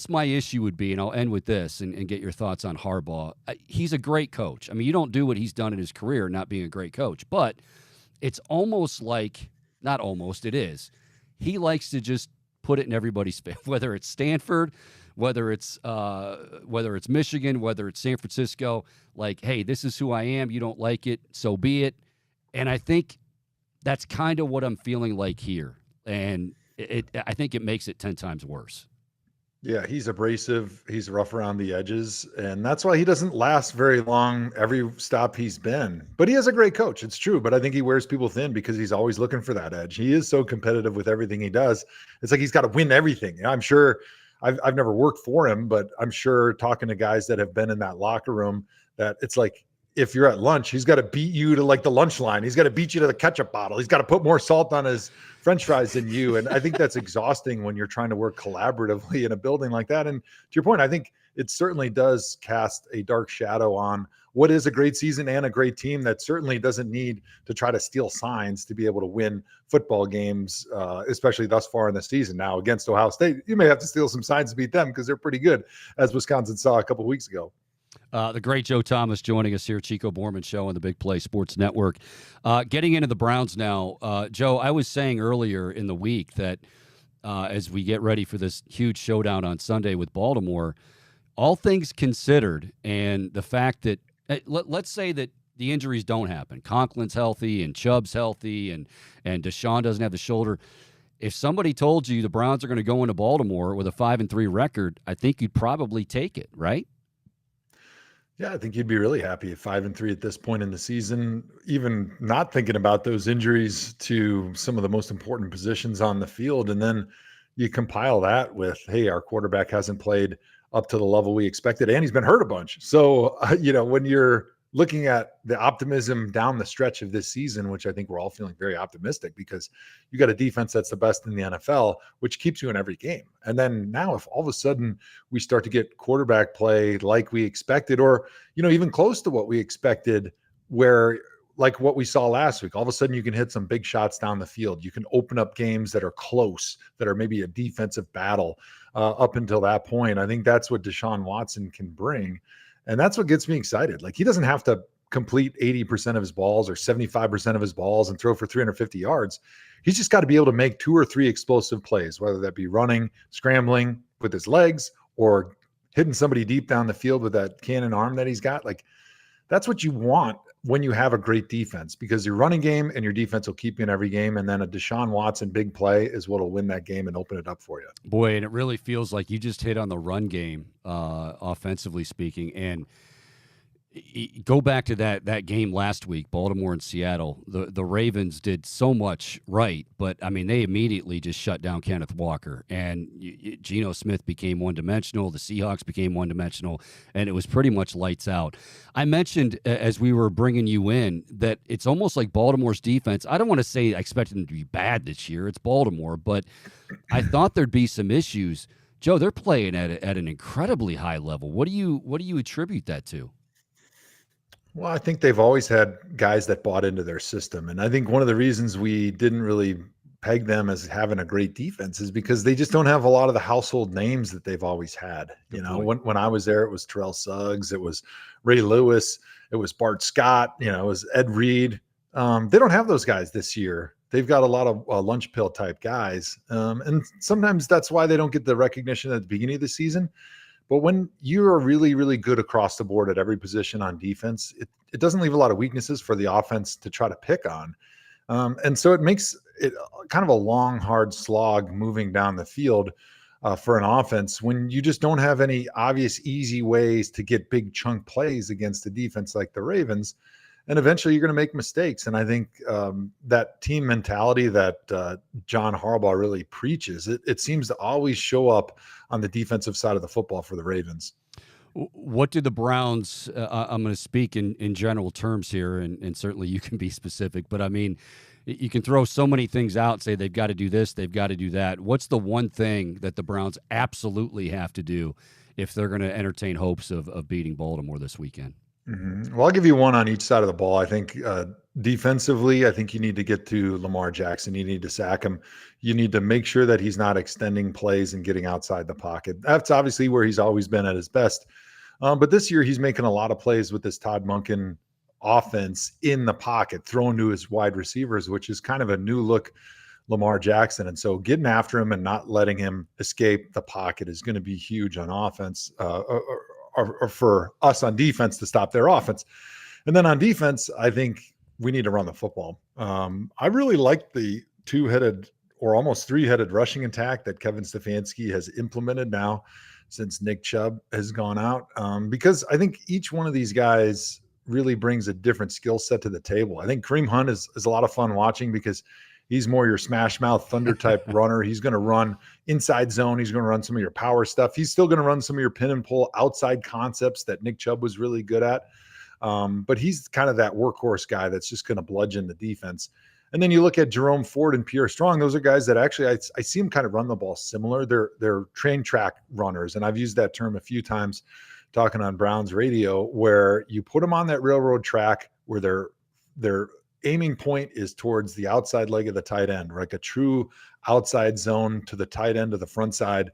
my issue would be, and I'll end with this and get your thoughts on Harbaugh. He's a great coach. I mean, you don't do what he's done in his career not being a great coach, but it's almost like. Not almost, it is. He likes to just put it in everybody's face, whether it's Stanford, whether it's Michigan, whether it's San Francisco. Like, hey, this is who I am. You don't like it, so be it. And I think that's kind of what I'm feeling like here. And I think it makes it 10 times worse. Yeah, he's abrasive. He's rough around the edges. And that's why he doesn't last very long every stop he's been. But he is a great coach. It's true. But I think he wears people thin because he's always looking for that edge. He is so competitive with everything he does. It's like he's got to win everything. I'm sure I've never worked for him, but I'm sure talking to guys that have been in that locker room, that it's like, if you're at lunch, he's got to beat you to like the lunch line. He's got to beat you to the ketchup bottle. He's got to put more salt on his French fries than you. And I think that's exhausting when you're trying to work collaboratively in a building like that. And to your point, I think it certainly does cast a dark shadow on what is a great season and a great team that certainly doesn't need to try to steal signs to be able to win football games, especially thus far in the season. Now, against Ohio State, you may have to steal some signs to beat them because they're pretty good, as Wisconsin saw a couple of weeks ago. The great Joe Thomas joining us here, Chico Borman Show on the Big Play Sports Network. Getting into the Browns now, Joe, I was saying earlier in the week that as we get ready for this huge showdown on Sunday with Baltimore, all things considered, and the fact that let's say that the injuries don't happen. Conklin's healthy and Chubb's healthy and Deshaun doesn't have the shoulder. If somebody told you the Browns are going to go into Baltimore with a 5-3 record, I think you'd probably take it, right? Yeah, I think you'd be really happy at 5-3 at this point in the season, even not thinking about those injuries to some of the most important positions on the field. And then you compile that with, hey, our quarterback hasn't played up to the level we expected, and he's been hurt a bunch. So, when you're looking at the optimism down the stretch of this season, which I think we're all feeling very optimistic, because you got a defense that's the best in the NFL, which keeps you in every game. And then now, if all of a sudden we start to get quarterback play like we expected, or, even close to what we expected, where like what we saw last week, all of a sudden you can hit some big shots down the field. You can open up games that are close, that are maybe a defensive battle up until that point. I think that's what Deshaun Watson can bring. And that's what gets me excited. Like, he doesn't have to complete 80% of his balls or 75% of his balls and throw for 350 yards. He's just got to be able to make 2 or 3 explosive plays, whether that be running, scrambling with his legs, or hitting somebody deep down the field with that cannon arm that he's got. Like, that's what you want when you have a great defense, because your running game and your defense will keep you in every game. And then a Deshaun Watson big play is what will win that game and open it up for you. Boy, and it really feels like you just hit on the run game, offensively speaking. And go back to that game last week, Baltimore and Seattle. The Ravens did so much right, but I mean, they immediately just shut down Kenneth Walker, and Geno Smith became one-dimensional. The Seahawks became one-dimensional, and it was pretty much lights out. I mentioned as we were bringing you in that it's almost like Baltimore's defense. I don't want to say I expected them to be bad this year. It's Baltimore, but I thought there'd be some issues. Joe, they're playing at an incredibly high level. What do you attribute that to? Well, I think they've always had guys that bought into their system. And I think one of the reasons we didn't really peg them as having a great defense is because they just don't have a lot of the household names that they've always had. Good You know, point. when I was there, it was Terrell Suggs, it was Ray Lewis, it was Bart Scott, you know, it was Ed Reed. They don't have those guys this year. They've got a lot of lunch pill type guys. And sometimes that's why they don't get the recognition at the beginning of the season. But when you are really, really good across the board at every position on defense, it doesn't leave a lot of weaknesses for the offense to try to pick on. And so it makes it kind of a long, hard slog moving down the field for an offense when you just don't have any obvious, easy ways to get big chunk plays against a defense like the Ravens. And eventually you're going to make mistakes. And I think that team mentality that John Harbaugh really preaches, it seems to always show up on the defensive side of the football for the Ravens. What do the Browns, I'm going to speak in general terms here, and certainly you can be specific, but I mean, you can throw so many things out and say they've got to do this, they've got to do that. What's the one thing that the Browns absolutely have to do if they're going to entertain hopes of beating Baltimore this weekend? Mm-hmm. Well, I'll give you one on each side of the ball. I think defensively, I think you need to get to Lamar Jackson. You need to sack him. You need to make sure that he's not extending plays and getting outside the pocket. That's obviously where he's always been at his best. But this year, he's making a lot of plays with this Todd Monken offense in the pocket, throwing to his wide receivers, which is kind of a new look Lamar Jackson. And so getting after him and not letting him escape the pocket is going to be huge on offense. Or for us on defense to stop their offense. And then on defense, I think we need to run the football. I really like the two-headed or almost three-headed rushing attack that Kevin Stefanski has implemented now since Nick Chubb has gone out, because I think each one of these guys really brings a different skill set to the table. I think Kareem Hunt is a lot of fun watching because he's more your smash mouth thunder type runner. He's going to run inside zone. He's going to run some of your power stuff. He's still going to run some of your pin and pull outside concepts that Nick Chubb was really good at. But he's kind of that workhorse guy that's just going to bludgeon the defense. And then you look at Jerome Ford and Pierre Strong. Those are guys that actually I see them kind of run the ball similar. They're train track runners. And I've used that term a few times talking on Browns radio, where you put them on that railroad track where they're aiming point is towards the outside leg of the tight end, like a true outside zone to the tight end of the front side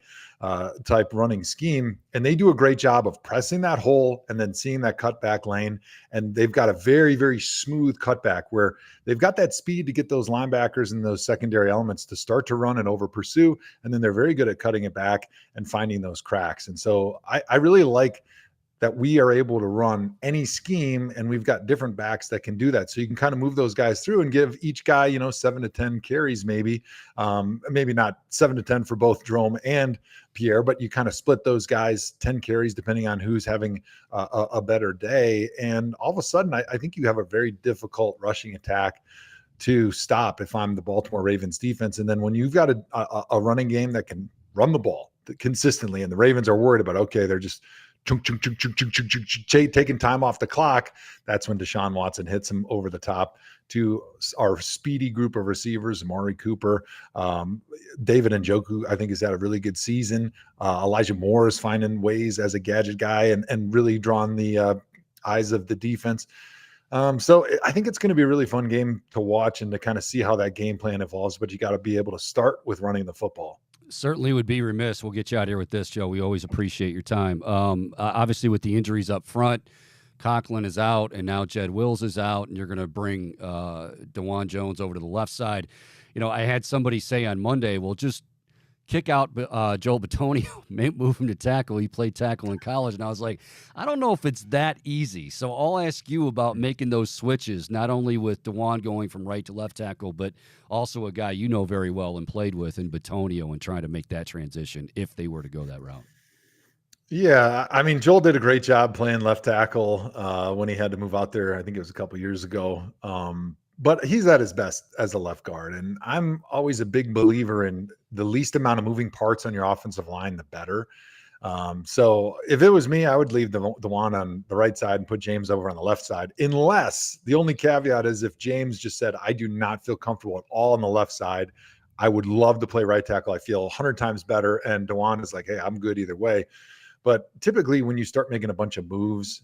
type running scheme. And they do a great job of pressing that hole and then seeing that cutback lane. And they've got a very, very smooth cutback where they've got that speed to get those linebackers and those secondary elements to start to run and over pursue. And then they're very good at cutting it back and finding those cracks. And so I really like that we are able to run any scheme, and we've got different backs that can do that. So you can kind of move those guys through and give each guy, 7 to 10 carries, maybe not 7 to 10 for both Jerome and Pierre, but you kind of split those guys 10 carries, depending on who's having a better day. And all of a sudden, I think you have a very difficult rushing attack to stop if I'm the Baltimore Ravens defense. And then when you've got a running game that can run the ball consistently, and the Ravens are worried about, okay, they're just taking time off the clock, that's when Deshaun Watson hits him over the top to our speedy group of receivers, Amari Cooper, David Njoku, I think, has had a really good season. Elijah Moore is finding ways as a gadget guy and really drawing the eyes of the defense. So I think it's going to be a really fun game to watch and to kind of see how that game plan evolves, but you got to be able to start with running the football. Certainly would be remiss. We'll get you out here with this, Joe. We always appreciate your time. Obviously, with the injuries up front, Conklin is out, and now Jed Wills is out, and you're going to bring DeJuan Jones over to the left side. I had somebody say on Monday, well, just kick out Joel Bitonio, move him to tackle. He played tackle in college, and I was like, I don't know if it's that easy. So I'll ask you about making those switches, not only with DeJuan going from right to left tackle, but also a guy you know very well and played with in Bitonio, and trying to make that transition if they were to go that route. Yeah, I mean, Joel did a great job playing left tackle when he had to move out there. I think it was a couple years ago. But he's at his best as a left guard. And I'm always a big believer in the least amount of moving parts on your offensive line, the better. So if it was me, I would leave the one on the right side and put James over on the left side, unless the only caveat is if James just said, I do not feel comfortable at all on the left side. I would love to play right tackle. I feel 100 times better. And DeJuan is like, hey, I'm good either way. But typically when you start making a bunch of moves,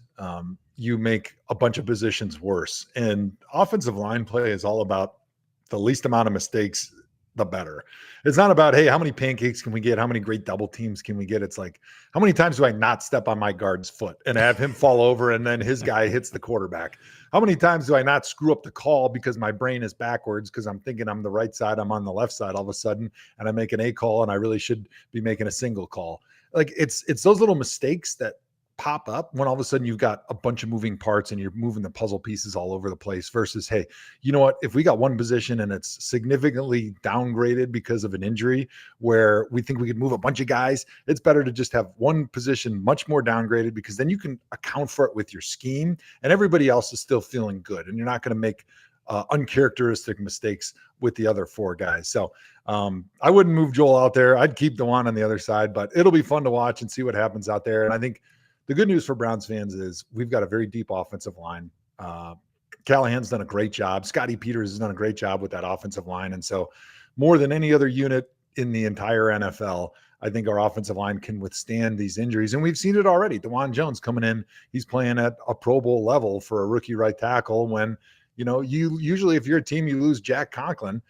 you make a bunch of positions worse. And offensive line play is all about the least amount of mistakes the better. It's not about, hey, how many pancakes can we get? How many great double teams can we get? It's like, how many times do I not step on my guard's foot and have him fall over and then his guy hits the quarterback? How many times do I not screw up the call because my brain is backwards because I'm thinking I'm the right side, I'm on the left side all of a sudden, and I make an A call and I really should be making a single call. Like it's those little mistakes that pop up when all of a sudden you've got a bunch of moving parts and you're moving the puzzle pieces all over the place versus, hey, you know what, if we got one position and it's significantly downgraded because of an injury where we think we could move a bunch of guys, it's better to just have one position much more downgraded because then you can account for it with your scheme and everybody else is still feeling good and you're not going to make uncharacteristic mistakes with the other four guys. So I wouldn't move Joel out there. I'd keep DeJuan on the other side, but it'll be fun to watch and see what happens out there. And I think the good news for Browns fans is we've got a very deep offensive line. Callahan's done a great job. Scotty Peters has done a great job with that offensive line. And so more than any other unit in the entire NFL, I think our offensive line can withstand these injuries. And we've seen it already. DeJuan Jones coming in, he's playing at a Pro Bowl level for a rookie right tackle when, you know, you usually, if you're a team, you lose Jack Conklin,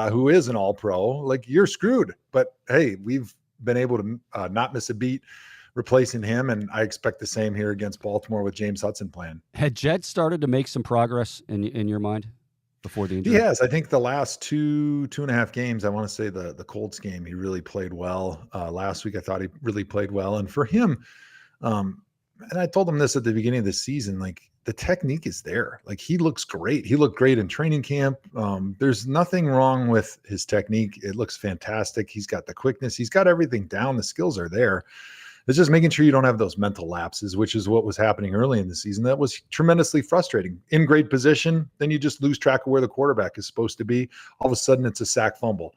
who is an all-pro, like you're screwed. But hey, we've been able to not miss a beat replacing him, and I expect the same here against Baltimore with James Hudson playing. Had Jed started to make some progress in your mind before the injury? He has. I think the last two and a half games, I want to say the Colts game, he really played well. Last week, I thought he really played well. And for him, and I told him this at the beginning of the season, like the technique is there. Like he looks great. He looked great in training camp. There's nothing wrong with his technique. It looks fantastic. He's got the quickness. He's got everything down. The skills are there. It's just making sure you don't have those mental lapses, which is what was happening early in the season. That was tremendously frustrating. In great position, then you just lose track of where the quarterback is supposed to be. All of a sudden, it's a sack fumble.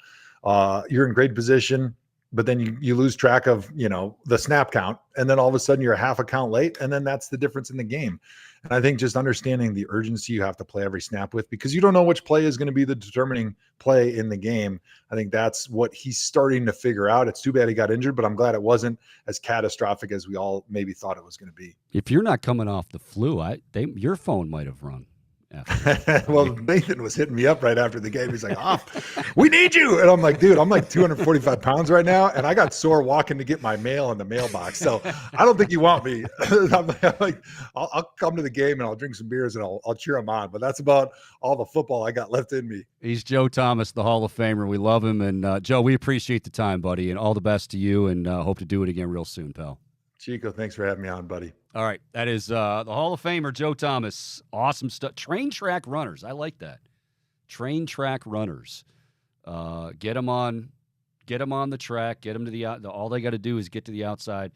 You're in great position, but then you lose track of, you know, the snap count, and then all of a sudden you're a half a count late, and then that's the difference in the game. And I think just understanding the urgency you have to play every snap with, because you don't know which play is going to be the determining play in the game. I think that's what he's starting to figure out. It's too bad he got injured, but I'm glad it wasn't as catastrophic as we all maybe thought it was going to be. If you're not coming off the flu, your phone might have rung. Well, Nathan was hitting me up right after the game. He's like, we need you. And I'm like, dude, I'm like 245 pounds right now. And I got sore walking to get my mail in the mailbox. So I don't think you want me. I'm like, I'll come to the game and I'll drink some beers and I'll cheer him on. But that's about all the football I got left in me. He's Joe Thomas, the Hall of Famer. We love him. And Joe, we appreciate the time, buddy. And all the best to you. And hope to do it again real soon, pal. Chico, thanks for having me on, buddy. All right. That is the Hall of Famer, Joe Thomas. Awesome stuff. Train track runners. I like that. Train track runners. Get them on the track. Get them to the all they got to do is get to the outside.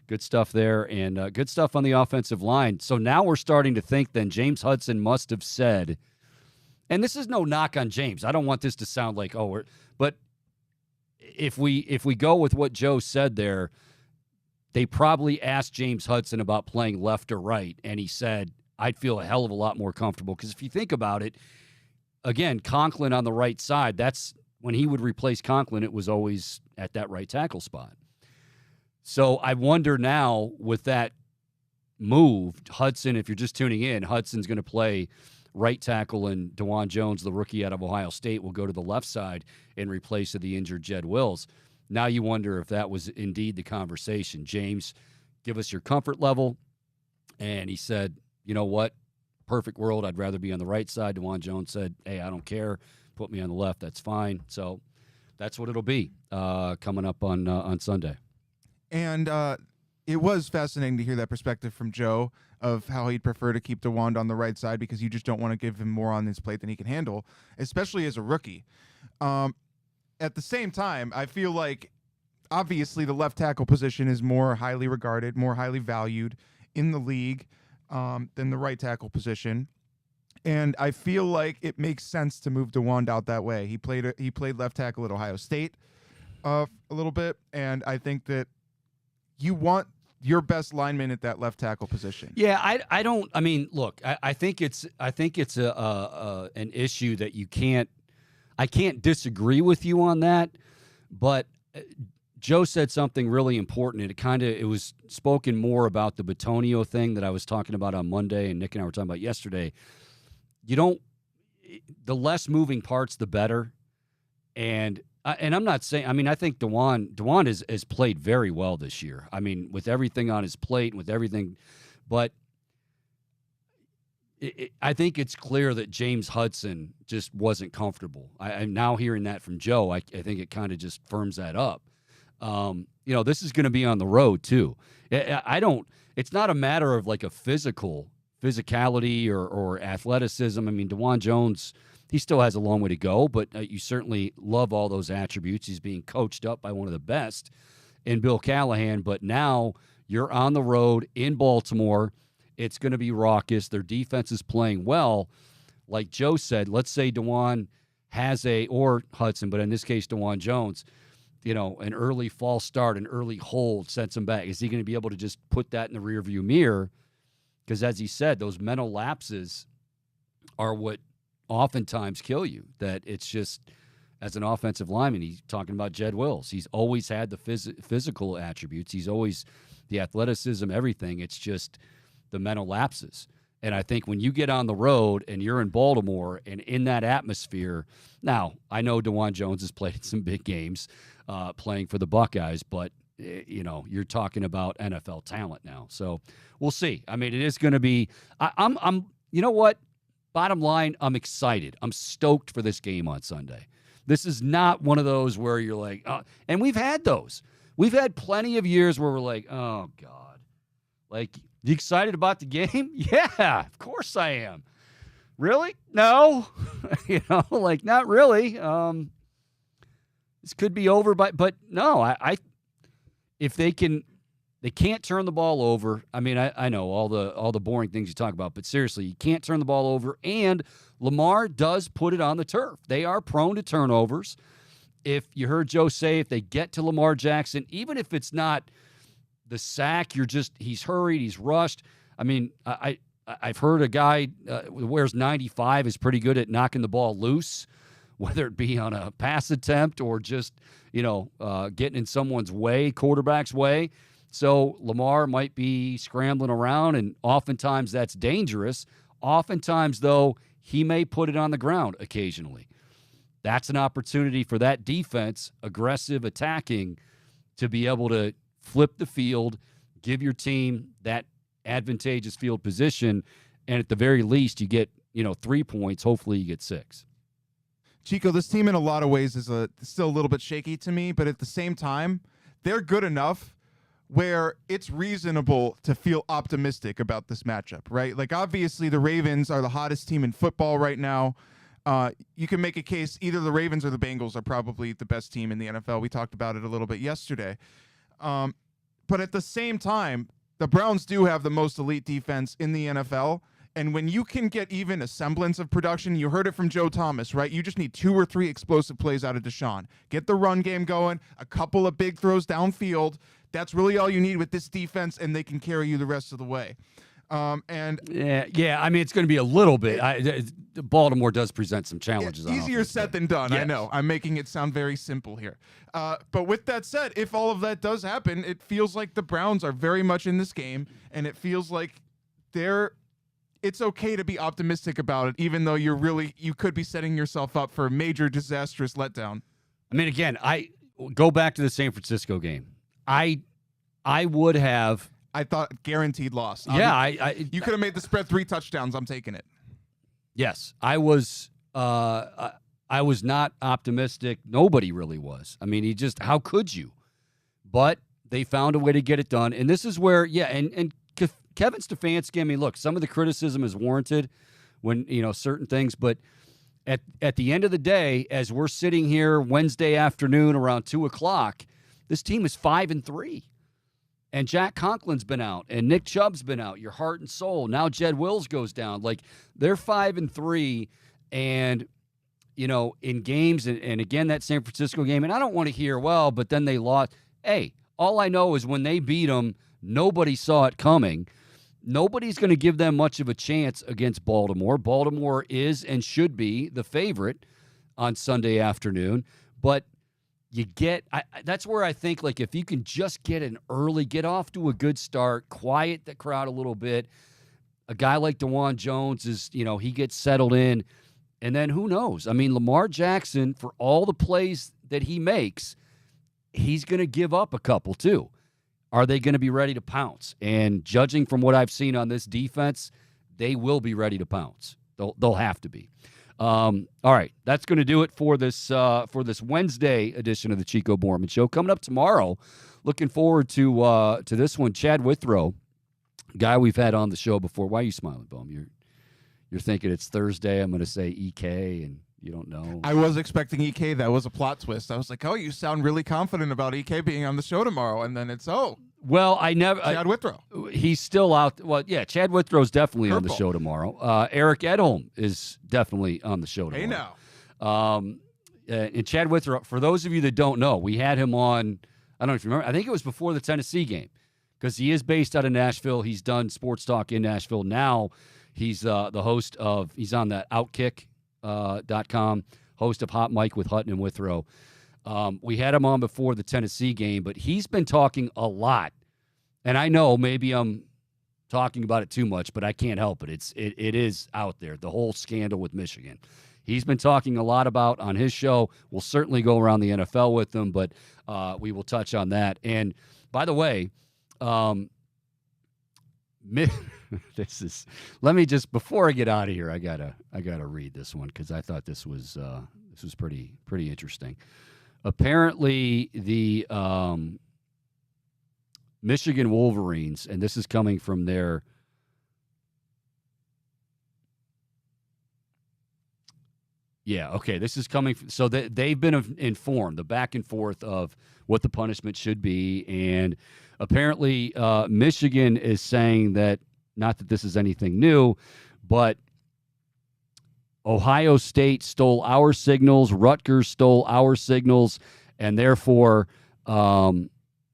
Good stuff there, and good stuff on the offensive line. So now we're starting to think then James Hudson must have said, and this is no knock on James. I don't want this to sound like, but if we go with what Joe said there, they probably asked James Hudson about playing left or right, and he said, I'd feel a hell of a lot more comfortable. Because if you think about it, again, Conklin on the right side, that's when he would replace Conklin, it was always at that right tackle spot. So I wonder now with that move, Hudson, if you're just tuning in, Hudson's going to play right tackle, and DeJuan Jones, the rookie out of Ohio State, will go to the left side in replace of the injured Jed Wills. Now you wonder if that was indeed the conversation. James, give us your comfort level. And he said, you know what? Perfect world. I'd rather be on the right side. DeJuan Jones said, hey, I don't care. Put me on the left. That's fine. So that's what it'll be coming up on Sunday. And it was fascinating to hear that perspective from Joe of how he'd prefer to keep DeJuan on the right side because you just don't want to give him more on his plate than he can handle, especially as a rookie. At the same time, I feel like obviously the left tackle position is more highly regarded, more highly valued in the league than the right tackle position. And I feel like it makes sense to move DeJuan out that way. He played left tackle at Ohio State a little bit, and I think that you want your best lineman at that left tackle position. Yeah, I don't. I mean, look, I think it's an issue that you can't. I can't disagree with you on that, but Joe said something really important, and it was spoken more about the Bitonio thing that I was talking about on Monday, and Nick and I were talking about yesterday. The less moving parts, the better. And I'm not saying, I mean, I think Dewan has played very well this year. I mean, with everything on his plate, with everything, but I think it's clear that James Hudson just wasn't comfortable. I'm now hearing that from Joe. I think it kind of just firms that up. This is going to be on the road too. It's not a matter of like a physicality or athleticism. I mean, DeJuan Jones, he still has a long way to go, but you certainly love all those attributes. He's being coached up by one of the best in Bill Callahan, but now you're on the road in Baltimore. It's going to be raucous. Their defense is playing well. Like Joe said, let's say DeJuan or Hudson, but in this case, DeJuan Jones, an early false start, an early hold sets him back. Is he going to be able to just put that in the rearview mirror? Because as he said, those mental lapses are what oftentimes kill you. That it's just, as an offensive lineman, he's talking about Jed Wills. He's always had the physical attributes. He's always the athleticism, everything. It's just the mental lapses. And I think when you get on the road and you're in Baltimore and in that atmosphere, now I know DeJuan Jones has played in some big games playing for the Buckeyes, but you're talking about NFL talent now. So we'll see. I mean, it is going to be, I'm you know what? Bottom line, I'm excited. I'm stoked for this game on Sunday. This is not one of those where you're like, and we've had those. We've had plenty of years where we're like, oh God, like, you excited about the game? Yeah, of course I am. Really? No. Not really. This could be over, but no, I if they can't turn the ball over. I mean, I know all the boring things you talk about, but seriously, you can't turn the ball over, and Lamar does put it on the turf. They are prone to turnovers. If you heard Joe say, if they get to Lamar Jackson, even if it's not the sack, he's hurried, he's rushed. I mean, I've heard a guy who wears 95 is pretty good at knocking the ball loose, whether it be on a pass attempt or just, getting in someone's way, quarterback's way. So Lamar might be scrambling around, and oftentimes that's dangerous. Oftentimes, though, he may put it on the ground occasionally. That's an opportunity for that defense, aggressive, attacking, to be able to flip the field, give your team that advantageous field position, and at the very least, you get 3 points. Hopefully, you get 6. Chico, this team in a lot of ways is still a little bit shaky to me, but at the same time, they're good enough where it's reasonable to feel optimistic about this matchup, right? Like, obviously, the Ravens are the hottest team in football right now. You can make a case either the Ravens or the Bengals are probably the best team in the NFL. We talked about it a little bit yesterday. But at the same time, the Browns do have the most elite defense in the NFL. And when you can get even a semblance of production, you heard it from Joe Thomas, right? You just need 2 or 3 explosive plays out of Deshaun. Get the run game going, a couple of big throws downfield. That's really all you need with this defense, and they can carry you the rest of the way. I mean, it's going to be a little bit. Baltimore does present some challenges. Easier said than done. Yes. I know. I'm making it sound very simple here. But with that said, if all of that does happen, it feels like the Browns are very much in this game, and it feels like it's okay to be optimistic about it, even though you could be setting yourself up for a major disastrous letdown. I mean, again, I go back to the San Francisco game. I would have. I thought guaranteed loss. Yeah, you could have made the spread 3 touchdowns. I'm taking it. Yes, I was. I was not optimistic. Nobody really was. I mean, how could you? But they found a way to get it done, and this is where, and Kevin Stefanski. I mean, look, some of the criticism is warranted when certain things, but at the end of the day, as we're sitting here Wednesday afternoon around 2:00, this team is 5-3. And Jack Conklin's been out, and Nick Chubb's been out, your heart and soul. Now Jed Wills goes down. Like, they're 5-3, and, in games, and again, that San Francisco game, and I don't want to hear, but then they lost. Hey, all I know is when they beat them, nobody saw it coming. Nobody's going to give them much of a chance against Baltimore. Baltimore is and should be the favorite on Sunday afternoon, but that's where I think, like, if you can just get off to a good start, quiet the crowd a little bit. A guy like DeJuan Jones is, he gets settled in. And then who knows? I mean, Lamar Jackson, for all the plays that he makes, he's going to give up a couple too. Are they going to be ready to pounce? And judging from what I've seen on this defense, they will be ready to pounce. They'll have to be. All right, that's going to do it for this Wednesday edition of the Chico Borman Show. Coming up tomorrow, looking forward to this one. Chad Withrow, guy we've had on the show before. Why are you smiling, Bohm? You're thinking it's Thursday. I'm going to say EK, and you don't know. I was expecting EK. That was a plot twist. I was like, oh, you sound really confident about EK being on the show tomorrow, and then it's Well, I never. Chad Withrow. He's still out. Well, yeah, Chad Withrow's definitely on the Purple. show tomorrow. Eric Edholm is definitely on the show tomorrow. Hey now. And Chad Withrow, for those of you that don't know, we had him on, I don't know if you remember, I think it was before the Tennessee game, because he is based out of Nashville. He's done sports talk in Nashville. Now he's the host of, he's on that Outkick.com, host of Hot Mike with Hutton and Withrow. We had him on before the Tennessee game, but he's been talking a lot. And I know maybe I'm talking about it too much, but I can't help it. It is out there, the whole scandal with Michigan. He's been talking a lot about on his show. We'll certainly go around the NFL with him, but we will touch on that. And by the way, this is, let me just, before I get out of here, I gotta read this one because I thought this was pretty interesting. Apparently, the Michigan Wolverines, and this is coming from their this is coming from, so they've been informed, the back and forth of what the punishment should be, and apparently Michigan is saying that, not that this is anything new, but Ohio State stole our signals, Rutgers stole our signals, and therefore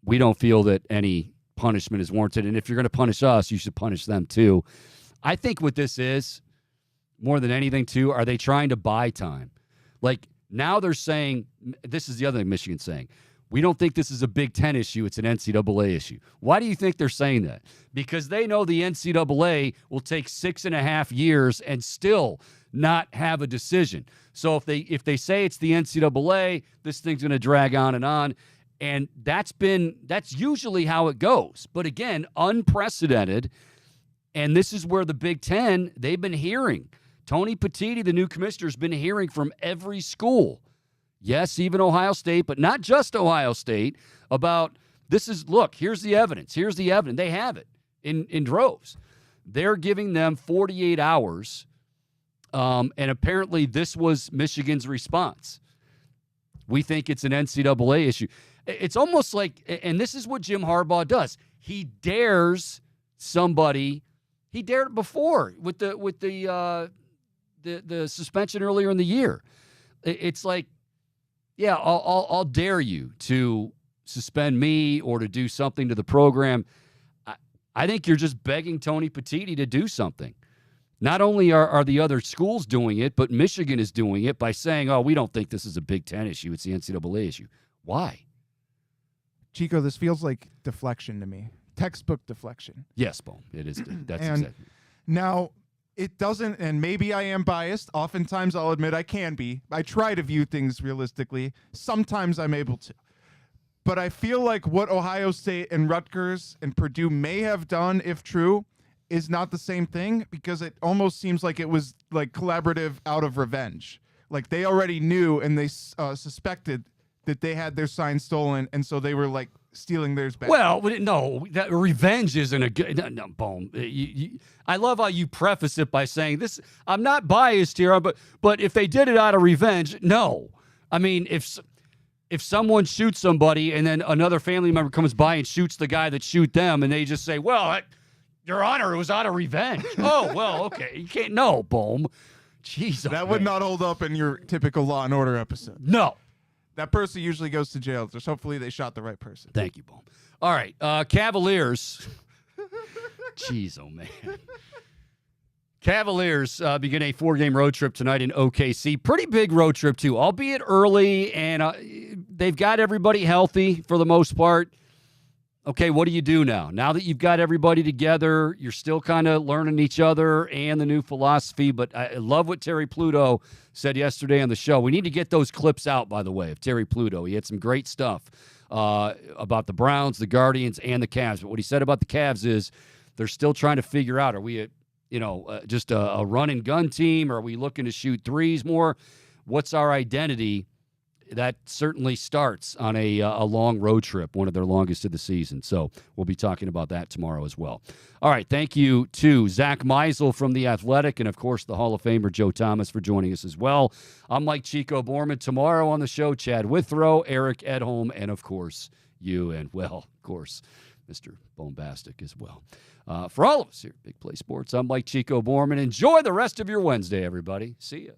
we don't feel that any punishment is warranted. And if you're going to punish us, you should punish them too. I think what this is, more than anything too, are they trying to buy time? Like, now they're saying, this is the other thing Michigan's saying, we don't think this is a Big Ten issue, it's an NCAA issue. Why do you think they're saying that? Because they know the NCAA will take 6.5 years and still not have a decision. So if they say it's the NCAA, this thing's going to drag on. And that's usually how it goes. But again, unprecedented. And this is where the Big Ten, they've been hearing. Tony Petitti, the new commissioner, has been hearing from every school. Yes, even Ohio State, but not just Ohio State, about look, here's the evidence. Here's the evidence. They have it in droves. They're giving them 48 hours. And apparently this was Michigan's response. We think it's an NCAA issue. It's almost like, and this is what Jim Harbaugh does. He dares somebody. He dared it before with the suspension earlier in the year. It's like, yeah, I'll dare you to suspend me or to do something to the program. I think you're just begging Tony Petitti to do something. Not only are the other schools doing it, but Michigan is doing it by saying, oh, we don't think this is a Big Ten issue. It's the NCAA issue. Why? Chico, this feels like deflection to me. Textbook deflection. Yes, Bohm. It is. That's and exactly. Now, it doesn't, and maybe I am biased. Oftentimes I'll admit I can be. I try to view things realistically. Sometimes I'm able to. But I feel like what Ohio State and Rutgers and Purdue may have done, if true, is not the same thing, because it almost seems like it was like collaborative out of revenge. Like they already knew and they suspected that they had their sign stolen, and so they were like stealing theirs back. Well, no, that revenge isn't a good. No, Bohm. I love how you preface it by saying this. I'm not biased here, but if they did it out of revenge, no. I mean, if someone shoots somebody and then another family member comes by and shoots the guy that shoot them, and they just say, "Well, Your Honor, it was out of revenge." Oh, well, okay. You can't. No, Bohm. Jeez, that would not hold up in your typical Law and Order episode. No. That person usually goes to jail. Just hopefully they shot the right person. Thank you, Bohm. All right, Cavaliers. Jeez, oh man. Cavaliers begin a 4-game road trip tonight in OKC. Pretty big road trip too, albeit early, and they've got everybody healthy for the most part. okay, what do you do now? Now that you've got everybody together, you're still kind of learning each other and the new philosophy. But I love what Terry Pluto said yesterday on the show. We need to get those clips out, by the way, of Terry Pluto. He had some great stuff about the Browns, the Guardians, and the Cavs. But what he said about the Cavs is they're still trying to figure out, are we just a run and gun team? Or are we looking to shoot threes more? What's our identity? That certainly starts on a long road trip, one of their longest of the season. So we'll be talking about that tomorrow as well. All right, thank you to Zach Meisel from The Athletic and, of course, the Hall of Famer Joe Thomas for joining us as well. I'm Mike Chico Borman. Tomorrow on the show, Chad Withrow, Eric Edholm, and, of course, you and, well, of course, Mr. Bombastic as well. For all of us here at Big Play Sports, I'm Mike Chico Borman. Enjoy the rest of your Wednesday, everybody. See ya.